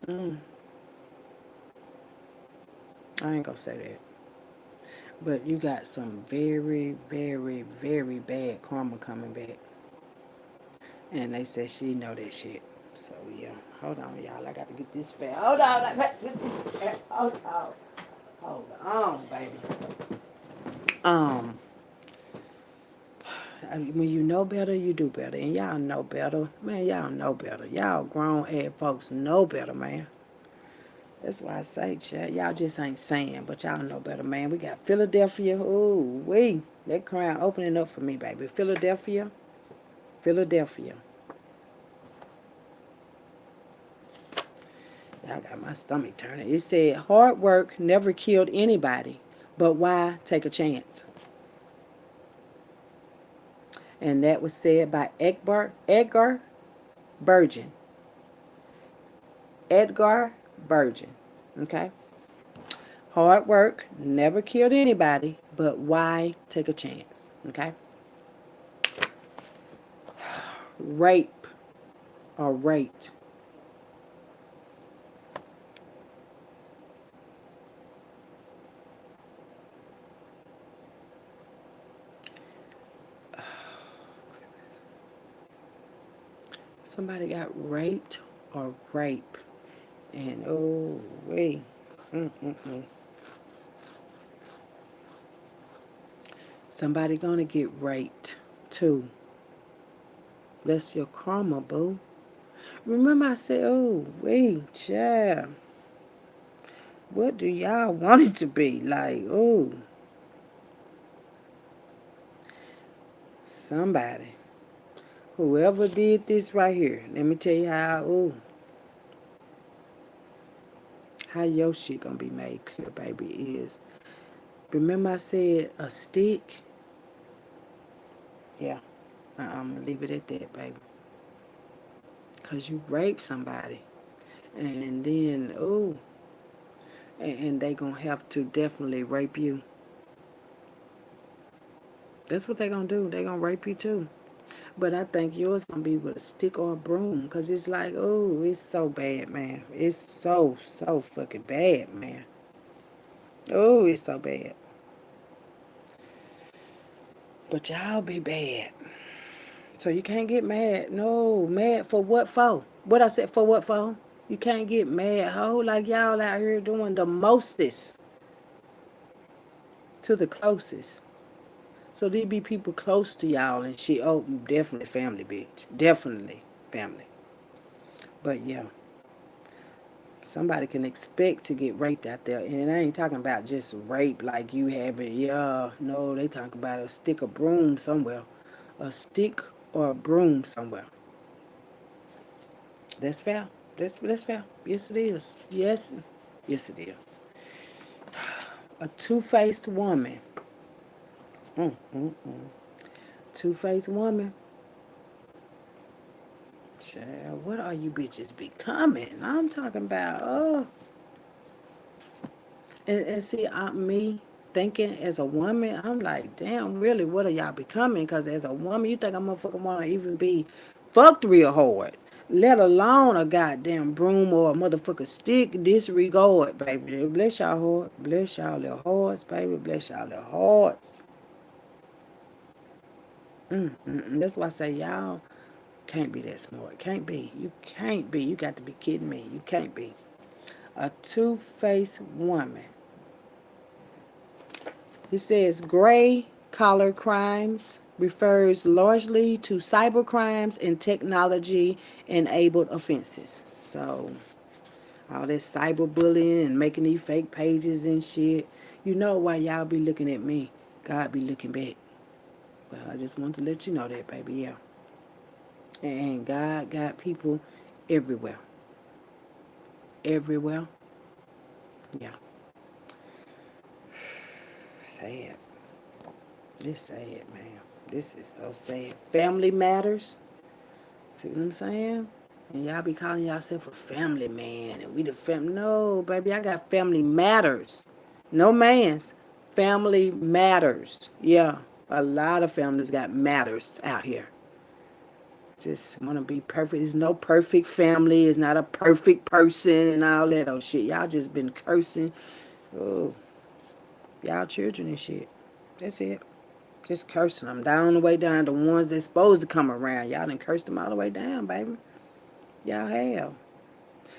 Mm, I ain't gonna say that. But you got some very, very, very bad karma coming back. And they said she know that shit. So yeah. Hold on, y'all. I got to get this fat. Hold on, I got to get this fat. Hold on. Hold on, baby. Um, when you know better, you do better. And y'all know better. Man, y'all know better. Y'all grown ass folks know better, man. That's why I say, Chad, y'all just ain't saying, but y'all know better, man. We got Philadelphia. Ooh, that crown opening up for me, baby. Philadelphia. Philadelphia. Y'all got my stomach turning. It said, hard work never killed anybody, but why take a chance? And that was said by Edgar Virgin. Edgar Virgin. Okay? Hard work never killed anybody, but why take a chance? Okay? rape or raped. Somebody got raped or rape. And oh, wait. Mm-mm-mm. Somebody gonna get raped too. That's your karma, boo. Remember I said, oh, wait, child. What do y'all want it to be? Like, oh, somebody. Whoever did this right here, let me tell you how, oh, how your shit gonna be made clear, baby, is. Remember I said a stick? Yeah, I'm gonna leave it at that, baby. Because you raped somebody. And then, oh, and they gonna have to definitely rape you. That's what they gonna do. They gonna rape you too. But I think yours gonna be with a stick or a broom, cause it's like, oh, it's so bad, man. It's so fucking bad, man. Oh, it's so bad. But y'all be bad, so you can't get mad. No, mad for what for? What I said for what for? You can't get mad, ho. Like y'all out here doing the mostest to the closest. So there be people close to y'all and shit. Oh, definitely family, bitch. Definitely family. But yeah. Somebody can expect to get raped out there. And I ain't talking about just rape like you have it. Yeah, no, they talking about a stick or broom somewhere. A stick or a broom somewhere. That's fair. That's fair. Yes, it is. Yes. Yes, it is. A two-faced woman. Mm, mm, mm. Two-faced woman. Child, what are you bitches becoming? I'm talking about, oh. And see, me thinking as a woman, I'm like, damn, really, what are y'all becoming? Because as a woman, you think a motherfucker want to even be fucked real hard, let alone a goddamn broom or a motherfucker stick. Disregard, baby. Bless y'all heart. Bless y'all little hearts, baby. Bless y'all little hearts. That's why I say y'all can't be that smart. Can't be. You can't be. You got to be kidding me. You can't be. A two-faced woman. It says gray collar crimes refers largely to cyber crimes and technology enabled offenses. So all that cyberbullying and making these fake pages and shit. You know why y'all be looking at me. God be looking back. Well, I just want to let you know that, baby, yeah. And God got people everywhere. Everywhere. Yeah. Sad. This sad, man. This is so sad. Family matters. See what I'm saying? And y'all be calling yourself a family man, and we the fam. No, baby, I got family matters. No man's. Family matters. Yeah, a lot of families got matters out here. Just want to be perfect. There's no perfect family. It's not a perfect person and all that old shit. Y'all just been cursing. Oh, y'all children and shit. That's it. Just cursing them down the way down. The ones that's supposed to come around. Y'all done cursed them all the way down, baby. Y'all have.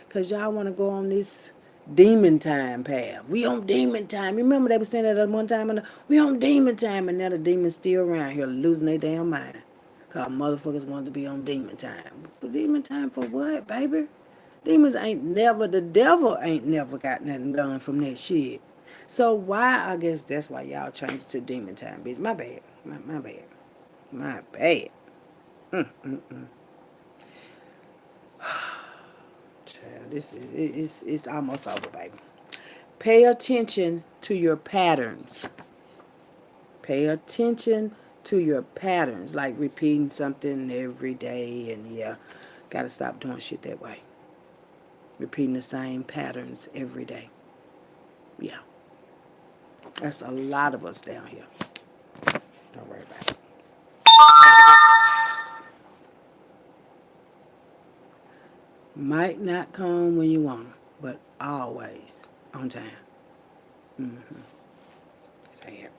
Because y'all want to go on this demon time path. We on demon time. Remember they were saying that at one time? We on demon time. And now the demons still around here losing their damn mind. Because motherfuckers want to be on demon time. But demon time for what, baby? Demons ain't never, the devil ain't never got nothing done from that shit. So why, I guess that's why y'all changed to demon time, bitch. My bad. My bad. My bad. Child, this is it's almost over, baby. Pay attention to your patterns. Pay attention to your patterns, like repeating something every day, and yeah, gotta stop doing shit that way. Repeating the same patterns every day. Yeah, that's a lot of us down here. Don't worry about it. Might not come when you want 'em, but always on time. Say it.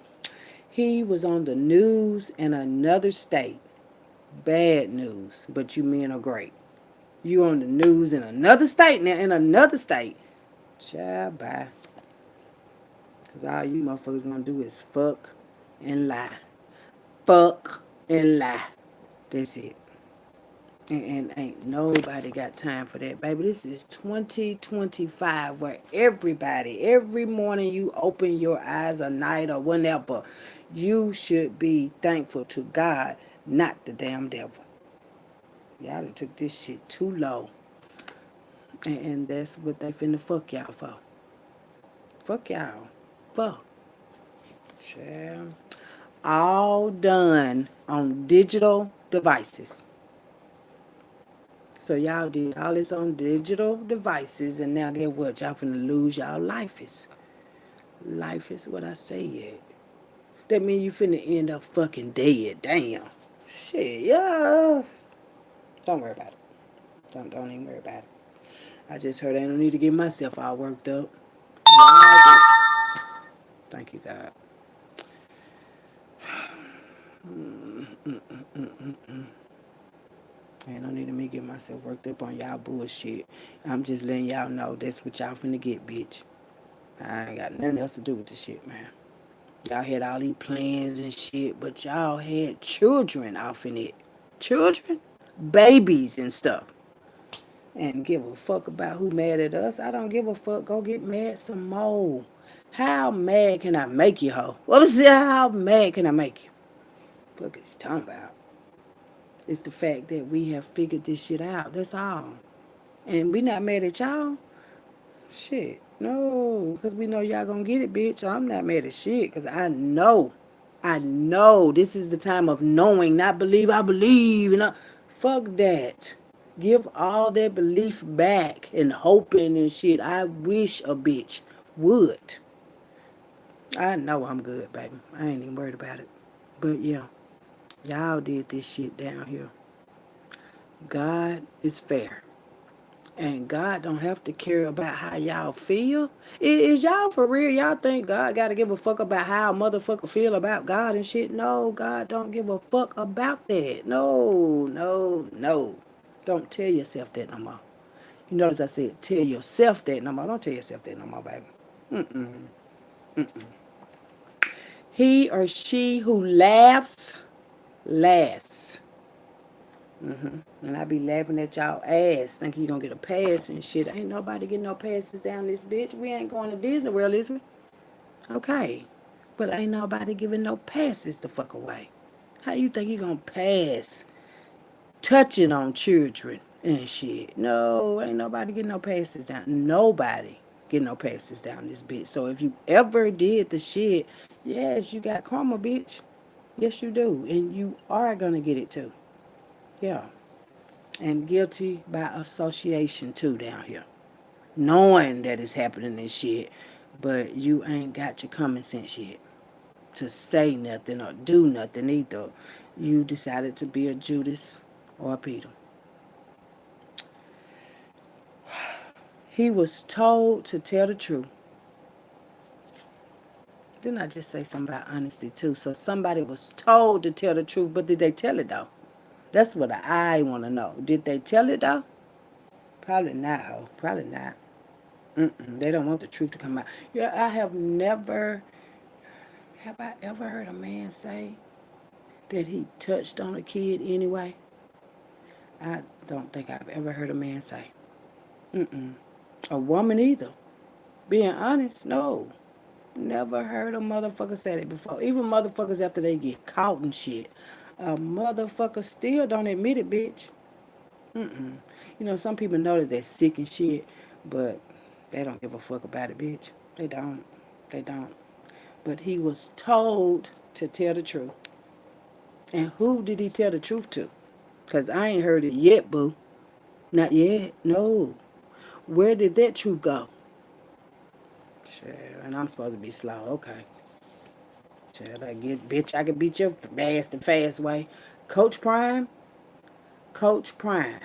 He was on the news in another state. Bad news, but you men are great. You on the news in another state now, in another state. Child, bye. Because all you motherfuckers gonna do is fuck and lie. Fuck and lie. That's it. And ain't nobody got time for that, baby. This is 2025 where everybody, every morning you open your eyes or night or whenever, you should be thankful to God, not the damn devil. Y'all done took this shit too low. And that's what they finna fuck y'all for. Fuck y'all. Fuck. Child. All done on digital devices. So y'all did all this on digital devices, and now get what? Y'all finna lose y'all life is. Life is what I say it. That mean you finna end up fucking dead. Damn. Shit, yeah. Don't worry about it. Don't even worry about it. I just heard I don't need to get myself all worked up. Thank you, God. Ain't no need of me get myself worked up on y'all bullshit. I'm just letting y'all know that's what y'all finna get, bitch. I ain't got nothing else to do with this shit, man. Y'all had all these plans and shit, but y'all had children off in it. Children? Babies and stuff. And give a fuck about who mad at us. I don't give a fuck. Go get mad some more. How mad can I make you, ho? What was that? How mad can I make you? Fuck is you talking about? It's the fact that we have figured this shit out. That's all. And we not mad at y'all. Shit. No. Because we know y'all gonna get it, bitch. I'm not mad at shit. Because I know. I know. This is the time of knowing. Not believe, I believe. Fuck that. Give all that belief back and hoping and shit. I wish a bitch would. I know I'm good, baby. I ain't even worried about it. But yeah, y'all did this shit down here. God is fair. And God don't have to care about how y'all feel. Is y'all for real? Y'all think God got to give a fuck about how a motherfucker feel about God and shit? No, God don't give a fuck about that. No, no, no. Don't tell yourself that no more. You notice I said tell yourself that no more. Don't tell yourself that no more, baby. He or she who laughs, lasts. And I be laughing at y'all ass, thinking you gonna get a pass and shit. Ain't nobody getting no passes down this bitch. We ain't going to Disney World, is we? Okay. But ain't nobody giving no passes the fuck away. How you think you gonna pass touching on children and shit? No, ain't nobody getting no passes down. Nobody getting no passes down this bitch. So if you ever did the shit, yes, you got karma, bitch. Yes, you do. And you are gonna get it too. Yeah. And guilty by association too down here. Knowing that it's happening and shit, but you ain't got your common sense yet to say nothing or do nothing either. You decided to be a Judas or a Peter. He was told to tell the truth. Didn't I just say something about honesty too? So somebody was told to tell the truth, but did they tell it though? That's what I want to know. Did they tell it though? Probably not, ho. Probably not. They don't want the truth to come out. Yeah, have I ever heard a man say that he touched on a kid anyway? I don't think I've ever heard a man say. A woman either. Being honest, no. Never heard a motherfucker say that before. Even motherfuckers after they get caught and shit. A motherfucker still don't admit it, bitch. You know, some people know that they're sick and shit, but they don't give a fuck about it, bitch. They don't. They don't. But he was told to tell the truth. And who did he tell the truth to? Because I ain't heard it yet, boo. Not yet. No. Where did that truth go? Sure. And I'm supposed to be slow. Okay. Sure. I get, bitch, I can beat your ass the fast way. Coach Prime? Coach Prime.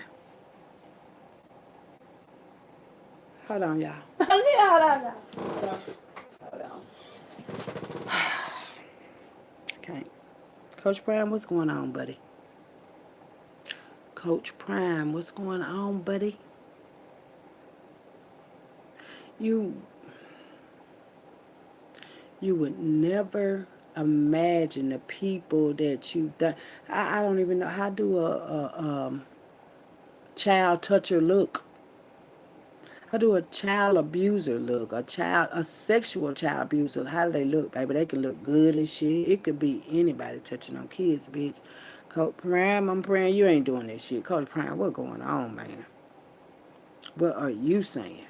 Hold on, y'all. Hold on, y'all. Hold on. Okay. Coach Prime, what's going on, buddy? Coach Prime, what's going on, buddy? You you would never imagine the people that you done. I don't even know how do a child toucher look. How do a child abuser look? A sexual child abuser. How do they look, baby? They can look good and shit. It could be anybody touching on kids, bitch. Coach Prime, I'm praying you ain't doing that shit. Coach Prime, what going on, man? What are you saying?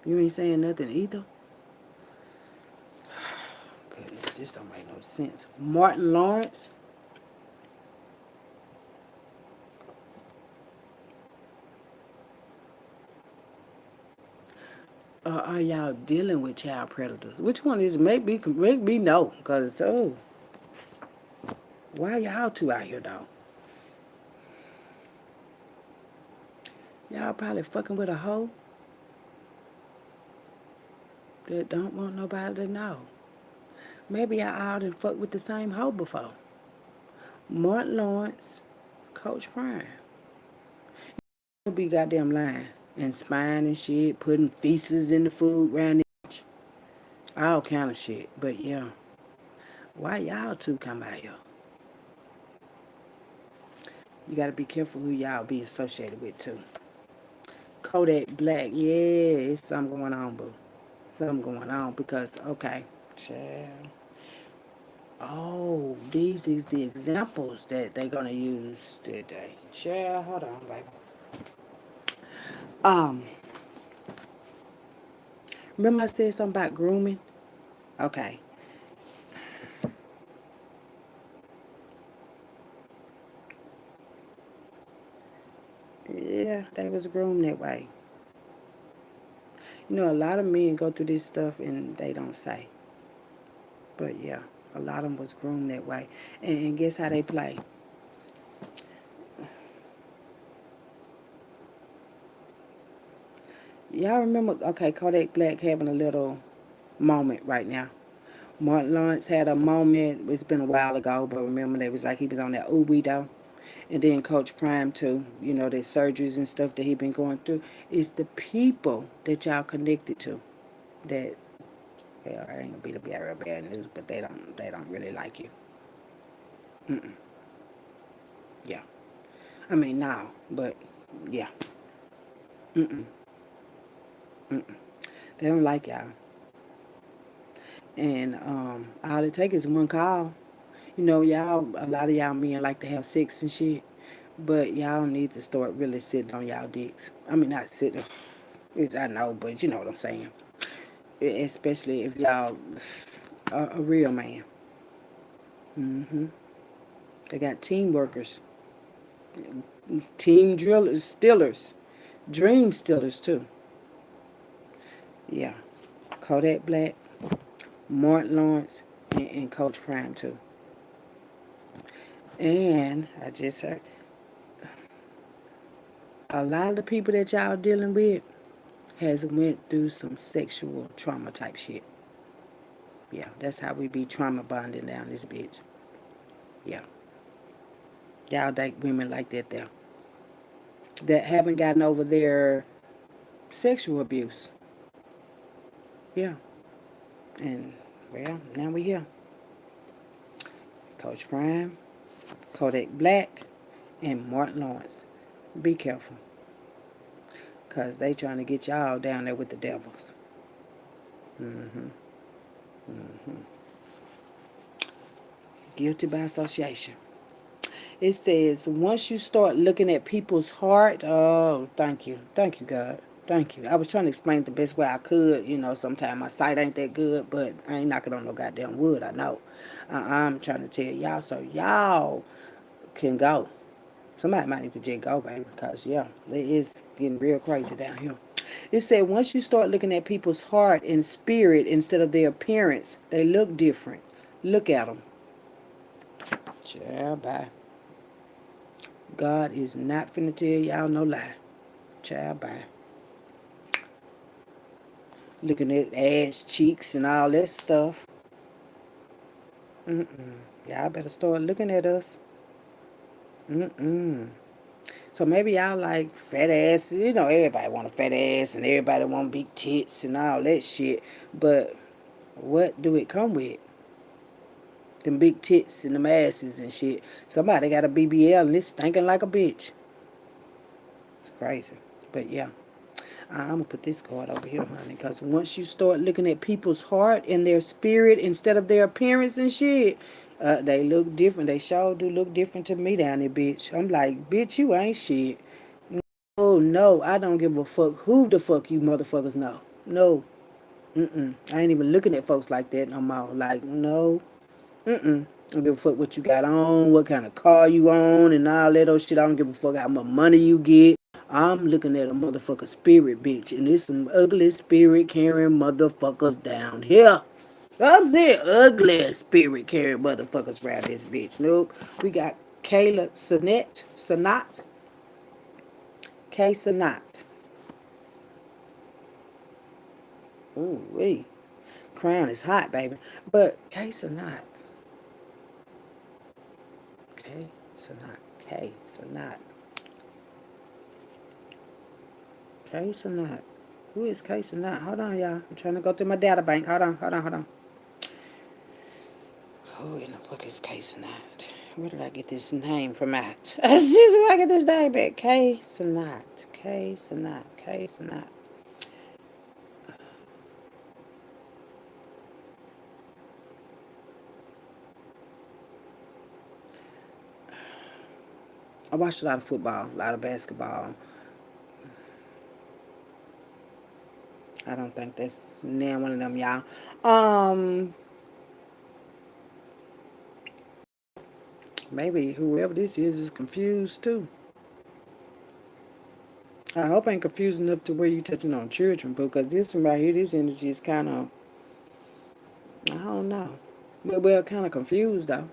You ain't saying nothing either. Goodness, this don't make no sense. Martin Lawrence. Are y'all dealing with child predators? Which one is make me know? Cause why y'all two out here though? Y'all probably fucking with a hoe that don't want nobody to know. Maybe y'all all done fucked with the same hoe before. Martin Lawrence, Coach Prime. You'll be goddamn lying and spying and shit, putting feces in the food around the bitch. All kind of shit. But yeah, why y'all two come out here? You gotta be careful who y'all be associated with too. Kodak Black, yeah, it's something going on, boo. Something going on because okay, child. Oh, these is the examples that they're gonna use today. Child, hold on, baby. Um, remember I said something about grooming? Okay. Yeah, they was groomed that way. You know, a lot of men go through this stuff and they don't say. But yeah, a lot of them was groomed that way. And guess how they play? Y'all remember, okay, Kodak Black having a little moment right now. Martin Lawrence had a moment, it's been a while ago, but remember they was like he was on that Ubi though. And then Coach Prime too, you know, their surgeries and stuff that he been going through. It's the people that y'all connected to that well, I ain't gonna be the bad news, but they don't really like you. Mm-mm. Yeah. I mean now, but yeah. Mm-mm. Mm-mm. They don't like y'all. And all it takes is one call. You know, y'all, a lot of y'all men like to have sex and shit, but y'all need to start really sitting on y'all dicks. I mean, not sitting, it's, I know, but you know what I'm saying. Especially if y'all a real man. Hmm. They got team workers, team drillers, stillers, dream stillers too. Yeah, Kodak Black, Martin Lawrence, and Coach Prime too. And I just heard a lot of the people that y'all dealing with has went through some sexual trauma type shit. Yeah, that's how we be trauma bonding down this bitch. Yeah, y'all date women like that there that haven't gotten over their sexual abuse. Yeah, and well, now we here. Coach Prime, Kodak Black, and Martin Lawrence. Be careful, cause they trying to get y'all down there with the devils. Mm-hmm. Mm-hmm. Guilty by association. It says once you start looking at people's heart, oh, thank you, God, thank you. I was trying to explain it the best way I could. You know, sometimes my sight ain't that good, but I ain't knocking on no goddamn wood. I know. I'm trying to tell y'all so y'all can go. Somebody might need to just go, baby, because yeah, it is getting real crazy down here. It said once you start looking at people's heart and spirit instead of their appearance, they look different. Look at them. Child, bye. God is not finna tell y'all no lie. Child, bye. looking at ass cheeks and all that stuff. Y'all better start looking at us. Mm-mm. So maybe y'all like fat asses. You know, everybody want a fat ass and everybody want big tits and all that shit. But what do it come with? Them big tits and them asses and shit. Somebody got a BBL and it's stinking like a bitch. It's crazy. But yeah. I'm gonna put this card over here, honey, because once you start looking at people's heart and their spirit instead of their appearance and shit, they look different. They sure do look different to me down there, bitch. I'm like, bitch, you ain't shit. Oh no, I don't give a fuck who the fuck you motherfuckers know. No, I ain't even looking at folks like that no more. Like, no, I don't give a fuck what you got on, what kind of car you on, and all that old shit. I don't give a fuck how much money you get. I'm looking at a motherfucker spirit, bitch, and there's some ugly spirit carrying motherfuckers down here. I'm saying ugly spirit carrying motherfuckers around this bitch. Nope. We got Kayla Sanat. K Sanat. Ooh, wee. Crown is hot, baby. But K Sanat. K Sanat. K Sanat. Case or not? Who is Case or not? Hold on, y'all. I'm trying to go through my data bank. Hold on. Who in the fuck is Case or not? Where did I get this name from at? This is where I get this name back. Case or not? Case or not? Case or not? I watched a lot of football, a lot of basketball. I don't think that's near one of them, y'all. Maybe whoever this is confused too. I hope I ain't confused enough to where you touching on children, because this one right here, this energy is kind of, I don't know. Well, kind of confused though.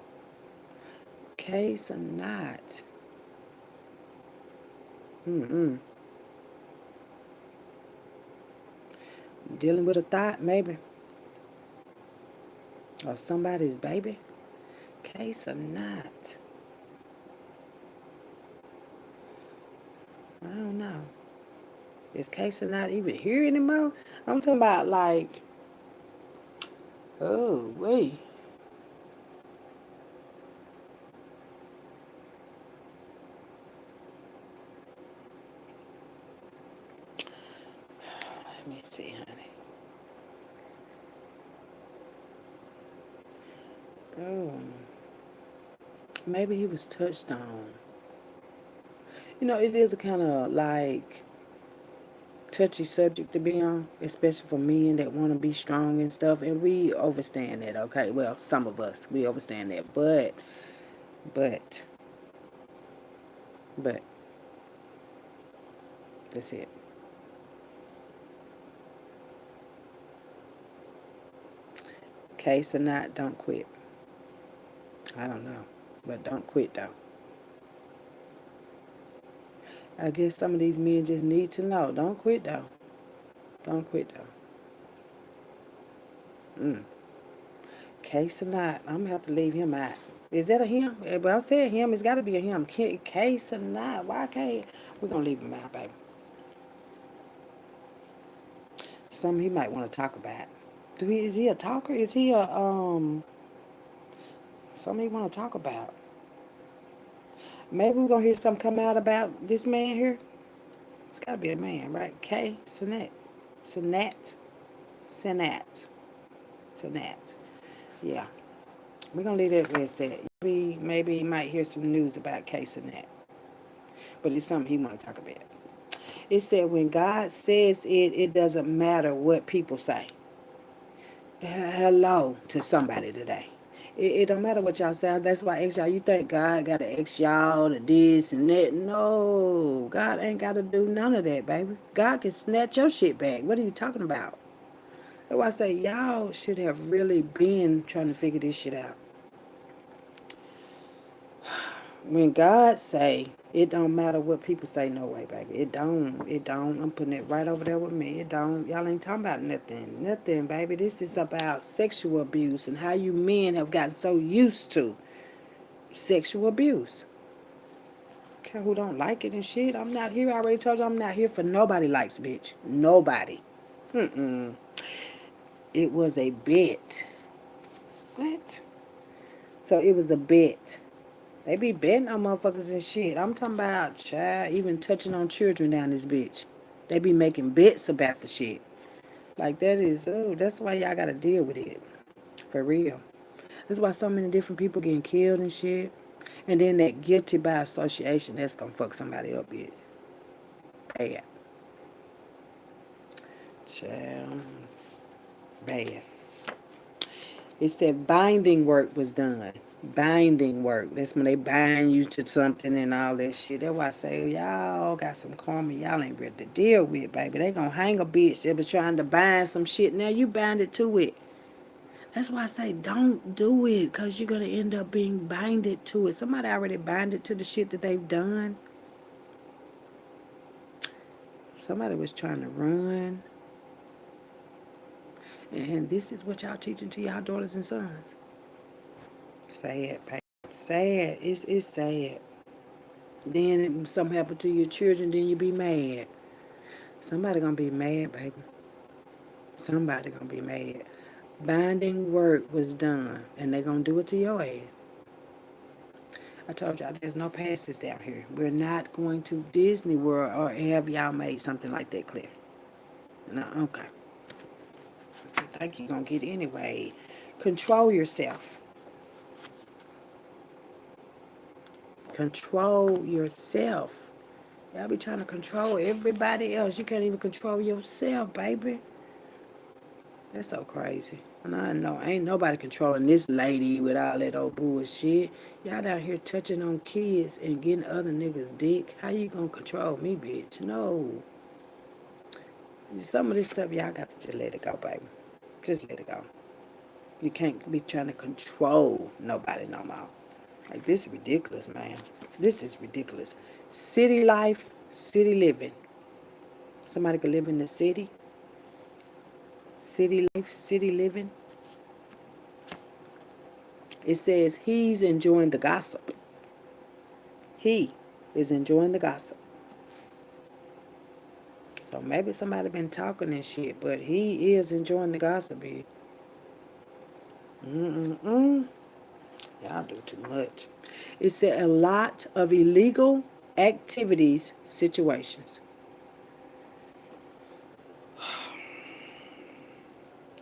Case or not? Mm-mm. Dealing with a thought, maybe. Or somebody's baby. Case or not? I don't know. Is case or not even here anymore? I'm talking about like, oh, wait. Let me see, honey. Oh, maybe he was touched on. You know, it is a kind of like touchy subject to be on, especially for men that want to be strong and stuff. And we overstand that, okay? Well, some of us, we overstand that. But, but, that's it. Case or not, don't quit. I don't know. But don't quit, though. I guess some of these men just need to know. Don't quit, though. Don't quit, though. Case or not, I'm going to have to leave him out. Is that a him? But I'm saying him. It's got to be a him. Case or not, why can't... We're going to leave him out, baby. Something he might want to talk about. Is he a talker? Is he something he want to talk about? Maybe we're going to hear something come out about this man here. It's got to be a man, right? K. Sinat. Sinat. Sinat. Sinat. Yeah. We're going to leave that where it's at. Maybe he might hear some news about K. Sinat. But it's something he want to talk about. It said when God says it, it doesn't matter what people say. Hello to somebody today. It don't matter what y'all say. That's why I ask y'all. You think God got to ask y'all to this and that? No, God ain't got to do none of that, baby. God can snatch your shit back. What are you talking about? That's why I say y'all should have really been trying to figure this shit out. When God say, it don't matter what people say, no way, baby. It don't. I'm putting it right over there with me. It don't. Y'all ain't talking about nothing. Nothing, baby. This is about sexual abuse and how you men have gotten so used to sexual abuse. Care who don't like it and shit. I'm not here. I already told you I'm not here for nobody likes, bitch. Nobody. Mm-mm. It was a bet. What? So it was a bet. They be betting on motherfuckers and shit. I'm talking about, child, even touching on children down this bitch. They be making bets about the shit. Like, that is, oh, that's why y'all gotta deal with it. For real. That's why so many different people getting killed and shit. And then that guilty by association, that's gonna fuck somebody up, bitch. Bad. Child. Bad. It said binding work was done. Binding work. That's when they bind you to something and all that shit. That's why I say y'all got some karma y'all ain't ready to deal with, baby. They gonna hang a bitch that was trying to bind some shit. Now you bind it to it. That's why I say don't do it, because you're gonna end up being binded to it. Somebody already binded to the shit that they've done. Somebody was trying to run. And this is what y'all teaching to y'all daughters and sons. Sad, baby. Sad. It's sad. Then something happen to your children, then you be mad. Somebody gonna be mad, baby. Somebody gonna be mad. Binding work was done, and they gonna do it to your ass. I told y'all there's no passes down here. We're not going to Disney World, or have y'all made something like that clear? No, okay. I think you're gonna get it anyway. Control yourself. Control yourself. Y'all be trying to control everybody else. You can't even control yourself, baby. That's so crazy. And I know ain't nobody controlling this lady with all that old bullshit. Y'all down here touching on kids and getting other niggas' dick. How you gonna control me, bitch? No. Some of this stuff y'all got to just let it go, baby. Just let it go. You can't be trying to control nobody no more. Like, this is ridiculous, man. This is ridiculous. City life, city living. Somebody could live in the city. City life, city living. It says he's enjoying the gossip. He is enjoying the gossip. So maybe somebody been talking and shit, but he is enjoying the gossip. Mm-mm-mm. Y'all do too much. It said a lot of illegal activities, situations.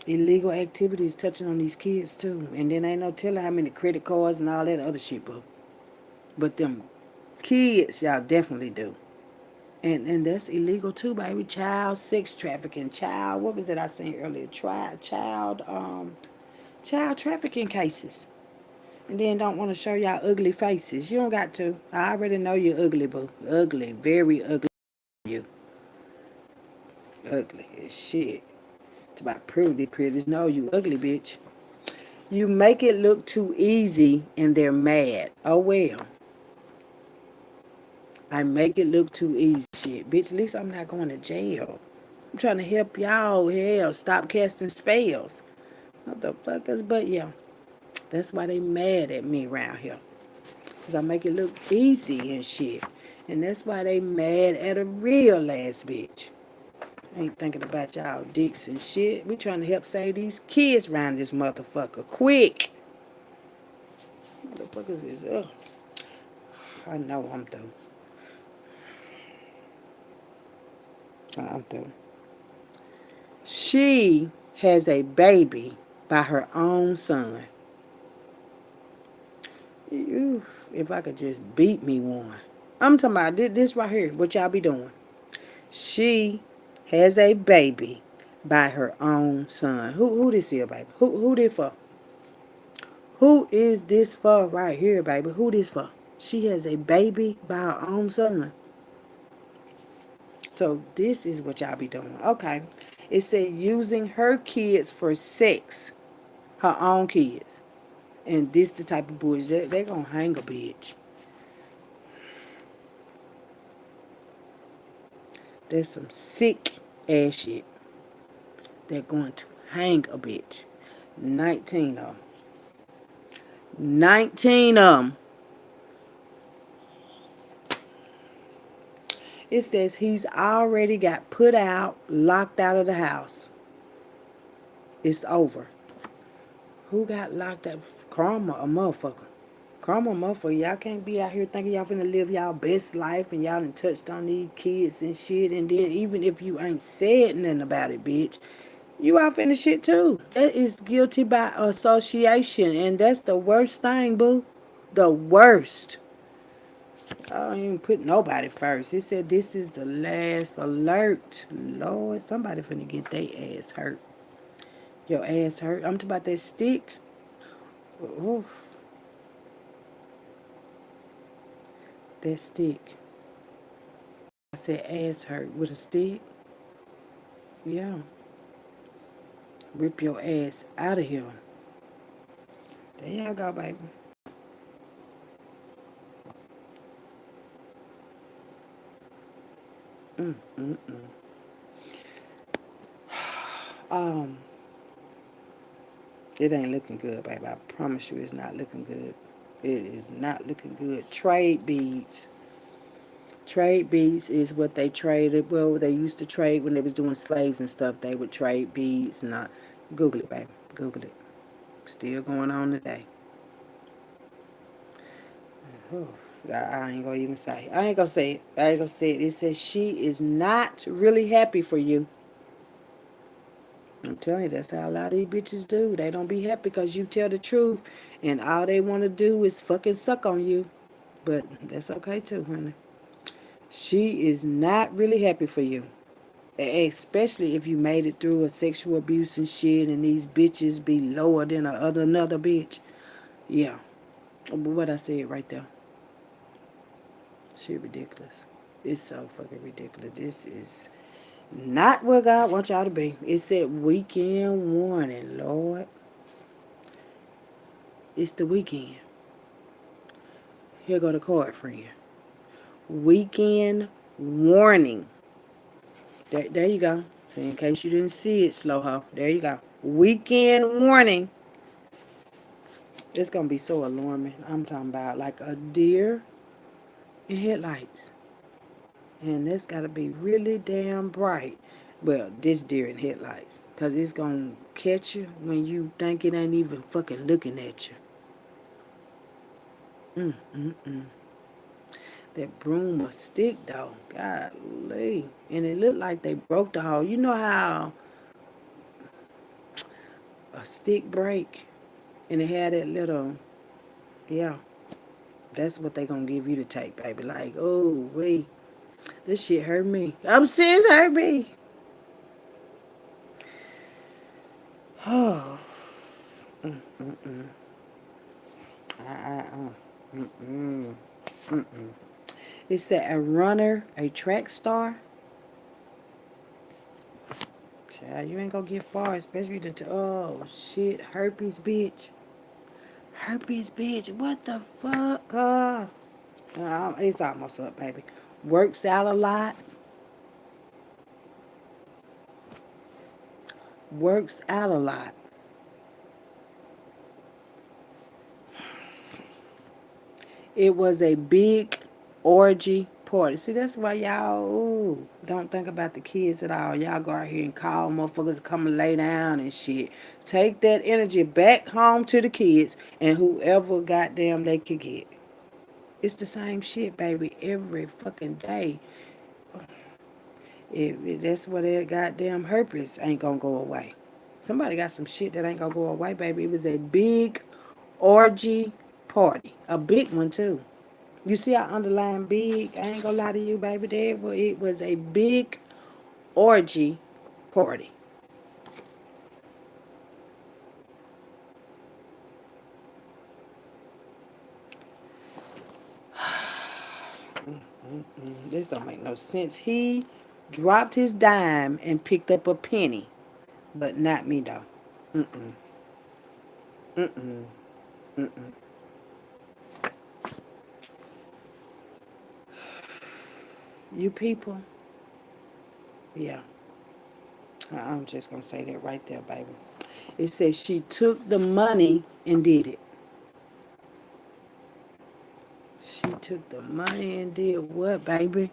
Illegal activities touching on these kids too. And then ain't no telling how many credit cards and all that other shit, but them kids, y'all definitely do. And that's illegal too, baby. Child sex trafficking, child, what was it I seen earlier? Child trafficking cases. And then don't want to show y'all ugly faces. You don't got to. I already know you're ugly, boo. Ugly, very ugly. You ugly as shit. It's about pretty. No, you ugly, bitch. You make it look too easy and they're mad. Oh well. I make it look too easy. Shit, bitch, at least I'm not going to jail. I'm trying to help y'all. Hell, stop casting spells. Motherfuckers, but yeah. That's why they mad at me around here. Because I make it look easy and shit. And that's why they mad at a real ass bitch. Ain't thinking about y'all dicks and shit. We trying to help save these kids around this motherfucker. Quick. Motherfuckers is, ugh. I know I'm through. I'm through. She has a baby by her own son. If I could just beat me one. I'm talking about this right here, what y'all be doing. She has a baby by her own son. Who this here, baby? Who this for? Who is this for right here, baby? Who this for? She has a baby by her own son. So this is what y'all be doing. Okay. It said using her kids for sex. Her own kids. And this the type of bullshit. They gonna hang a bitch. That's some sick ass shit. They're going to hang a bitch. 19 of them. 19 of them. It says he's already got put out, locked out of the house. It's over. Who got locked up? Karma, a motherfucker. Karma, a motherfucker. Y'all can't be out here thinking y'all finna live y'all best life and y'all done touched on these kids and shit. And then even if you ain't said nothing about it, bitch, you out finna shit too. That is guilty by association. And that's the worst thing, boo. The worst. I don't even put nobody first. It said this is the last alert. Lord, somebody finna get their ass hurt. Your ass hurt. I'm talking about that stick. Oof, that stick. I said ass hurt with a stick. Yeah. Rip your ass out of here. There y'all go, baby. Um, it ain't looking good, baby. I promise you it's not looking good. It is not looking good. Trade beads. Trade beads is what they traded. Well, they used to trade when they was doing slaves and stuff. They would trade beads and Google it, baby. Google it. Still going on today. Oh, I ain't gonna even say. I ain't gonna say it. I ain't gonna say it. It says she is not really happy for you. I'm telling you, that's how a lot of these bitches do. They don't be happy because you tell the truth, and all they want to do is fucking suck on you. But that's okay too, honey. She is not really happy for you. Especially if you made it through a sexual abuse and shit, and these bitches be lower than another bitch. Yeah. What I said right there. Shit ridiculous. It's so fucking ridiculous. This is not what God wants y'all to be. It said weekend warning, Lord. It's the weekend. Here go the card, friend. Weekend warning. There you go. So in case you didn't see it, slow ho. There you go. Weekend warning. It's gonna be so alarming. I'm talking about like a deer in headlights. And that's gotta be really damn bright. Well, this deer in headlights. Cause it's gonna catch you when you think it ain't even fucking looking at you. That broom or stick though. Golly. And it looked like they broke the hole. You know how a stick break and it had that little, yeah, that's what they gonna give you to take, baby. Like, oh, wait, this shit hurt me. I'm serious, hurt me. Oh, it said a runner, a track star. Child, you ain't gonna get far, especially oh shit, herpes bitch. Herpes bitch, what the fuck? It's almost up, baby. Works out a lot. Works out a lot. It was a big orgy party. See, that's why y'all don't think about the kids at all. Y'all go out here and call motherfuckers to come and lay down and shit. Take that energy back home to the kids and whoever goddamn they could get. It's the same shit, baby, every fucking day. That's where that goddamn herpes ain't gonna go away. Somebody got some shit that ain't gonna go away, baby. It was a big orgy party. A big one, too. You see I underline big? I ain't gonna lie to you, baby. It was a big orgy party. This don't make no sense. He dropped his dime and picked up a penny, but not me, though. Mm-mm. Mm-mm. Mm-mm. You people, Yeah, I'm just gonna say that right there, baby. It says she took the money and did it. She took the money and did what, baby?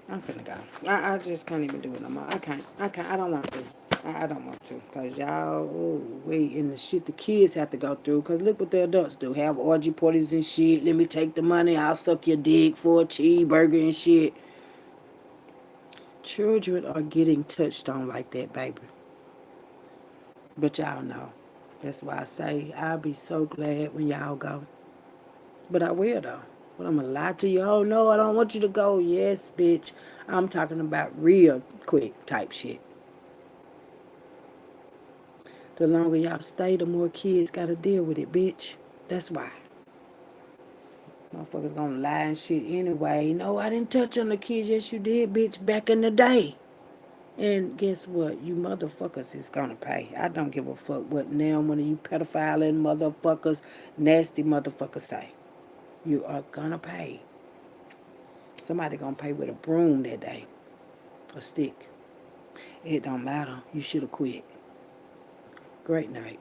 I'm finna go. I just can't even do it no more. I don't want to. I don't want to. Because y'all, oh, wait, and the shit the kids have to go through. Because look what the adults do. Have orgy parties and shit. Let me take the money. I'll suck your dick for a cheeseburger and shit. Children are getting touched on like that, baby. But y'all know. That's why I say I'll be so glad when y'all go. But I will, though. But I'm going to lie to you. Oh, no, I don't want you to go. Yes, bitch. I'm talking about real quick type shit. The longer y'all stay, the more kids got to deal with it, bitch. That's why. Motherfuckers gonna lie and shit anyway. No, I didn't touch on the kids. Yes, you did, bitch, back in the day. And guess what? You motherfuckers is gonna pay. I don't give a fuck what now one of you pedophile and motherfuckers, nasty motherfuckers say. You are gonna pay. Somebody gonna pay with a broom that day. A stick. It don't matter. You should have quit. Great night.